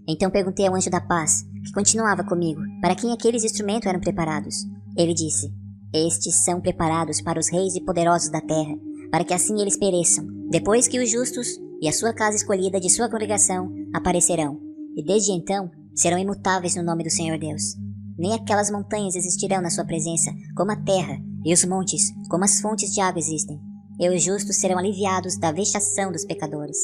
Então perguntei ao anjo da paz, que continuava comigo, para quem aqueles instrumentos eram preparados. Ele disse: estes são preparados para os reis e poderosos da terra, para que assim eles pereçam, Depois que os justos e a sua casa escolhida de sua congregação aparecerão, e desde então serão imutáveis no nome do Senhor Deus. Nem aquelas montanhas existirão na sua presença, como a terra, e os montes, como as fontes de água existem. E os justos serão aliviados da vexação dos pecadores.